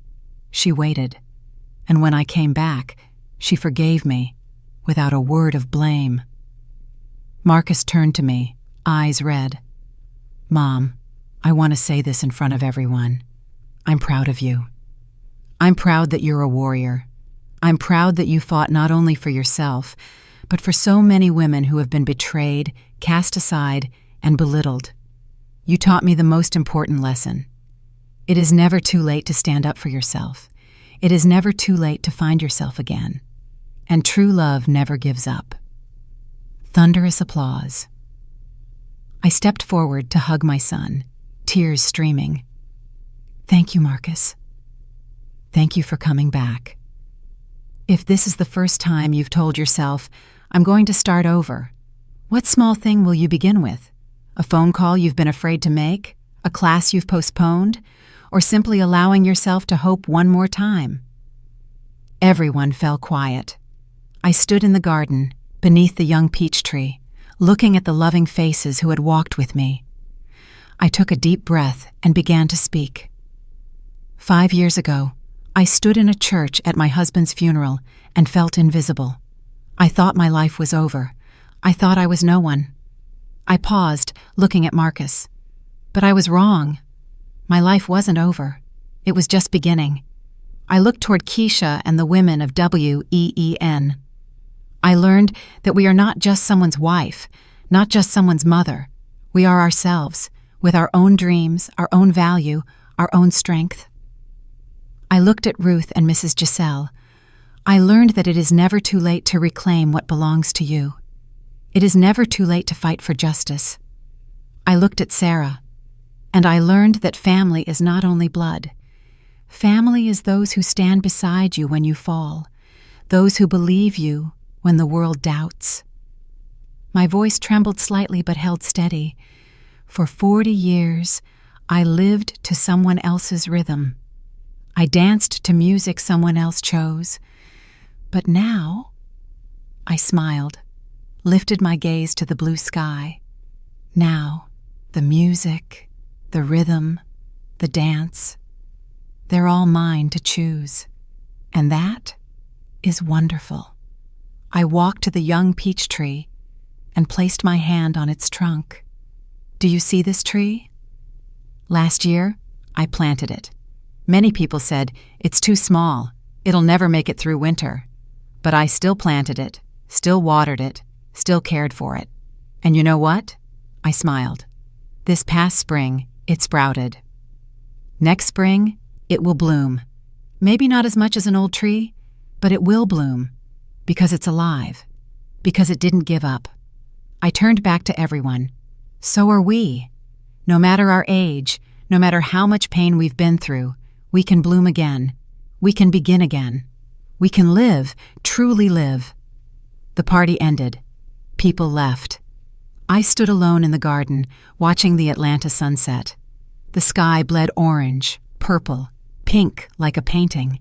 She waited. And when I came back, she forgave me, without a word of blame. Marcus turned to me, eyes red. Mom, I want to say this in front of everyone. I'm proud of you. I'm proud that you're a warrior. I'm proud that you fought not only for yourself, but for so many women who have been betrayed, cast aside, and belittled. You taught me the most important lesson. It is never too late to stand up for yourself. It is never too late to find yourself again. And true love never gives up. Thunderous applause. I stepped forward to hug my son, tears streaming. Thank you, Marcus. Thank you for coming back. If this is the first time you've told yourself, I'm going to start over, what small thing will you begin with? A phone call you've been afraid to make? A class you've postponed? Or simply allowing yourself to hope one more time? Everyone fell quiet. I stood in the garden, beneath the young peach tree, looking at the loving faces who had walked with me. I took a deep breath and began to speak. 5 years ago, I stood in a church at my husband's funeral and felt invisible. I thought my life was over. I thought I was no one. I paused, looking at Marcus. But I was wrong. My life wasn't over. It was just beginning. I looked toward Keisha and the women of WEEN. I learned that we are not just someone's wife, not just someone's mother. We are ourselves, with our own dreams, our own value, our own strength. I looked at Ruth and Mrs. Giselle. I learned that it is never too late to reclaim what belongs to you. It is never too late to fight for justice. I looked at Sarah, and I learned that family is not only blood. Family is those who stand beside you when you fall, those who believe you when the world doubts. My voice trembled slightly but held steady. For 40 years, I lived to someone else's rhythm. I danced to music someone else chose. But now, I smiled, lifted my gaze to the blue sky. Now, the music, the rhythm, the dance, they're all mine to choose. And that is wonderful. I walked to the young peach tree and placed my hand on its trunk. Do you see this tree? Last year, I planted it. Many people said, it's too small, it'll never make it through winter. But I still planted it, still watered it, still cared for it. And you know what? I smiled. This past spring, it sprouted. Next spring, it will bloom. Maybe not as much as an old tree, but it will bloom. Because it's alive. Because it didn't give up. I turned back to everyone. So are we. No matter our age, no matter how much pain we've been through, we can bloom again. We can begin again. We can live, truly live. The party ended. People left. I stood alone in the garden, watching the Atlanta sunset. The sky bled orange, purple, pink like a painting.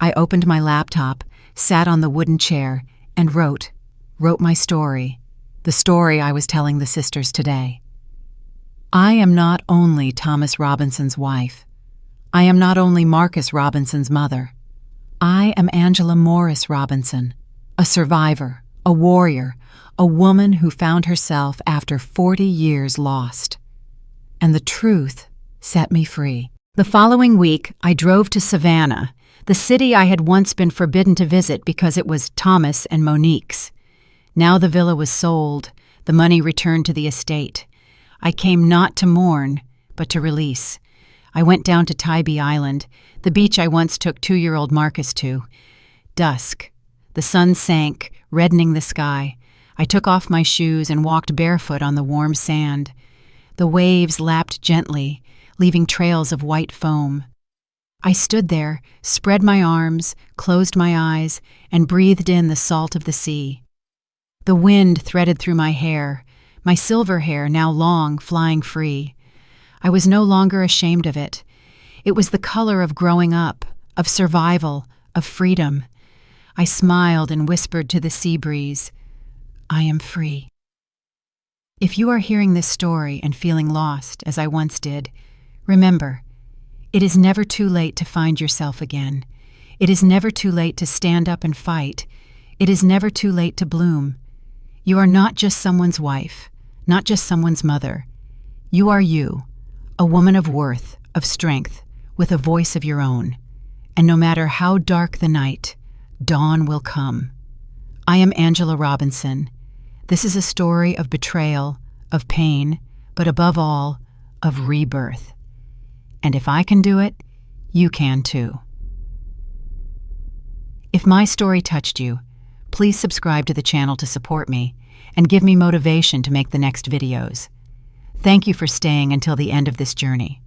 I opened my laptop, sat on the wooden chair, and wrote my story, the story I was telling the sisters today. I am not only Thomas Robinson's wife. I am not only Marcus Robinson's mother. I am Angela Morris Robinson, a survivor, a warrior, a woman who found herself after 40 years lost. And the truth set me free. The following week, I drove to Savannah, the city I had once been forbidden to visit because it was Thomas and Monique's. Now the villa was sold, the money returned to the estate. I came not to mourn, but to release. I went down to Tybee Island, the beach I once took 2-year-old Marcus to. Dusk. The sun sank, reddening the sky. I took off my shoes and walked barefoot on the warm sand. The waves lapped gently, leaving trails of white foam. I stood there, spread my arms, closed my eyes, and breathed in the salt of the sea. The wind threaded through my hair, my silver hair now long, flying free. I was no longer ashamed of it. It was the color of growing up, of survival, of freedom. I smiled and whispered to the sea breeze, I am free. If you are hearing this story and feeling lost, as I once did, remember, it is never too late to find yourself again. It is never too late to stand up and fight. It is never too late to bloom. You are not just someone's wife, not just someone's mother. You are you, a woman of worth, of strength, with a voice of your own. And no matter how dark the night, dawn will come. I am Angela Robinson. This is a story of betrayal, of pain, but above all, of rebirth. And if I can do it, you can too. If my story touched you, please subscribe to the channel to support me and give me motivation to make the next videos. Thank you for staying until the end of this journey.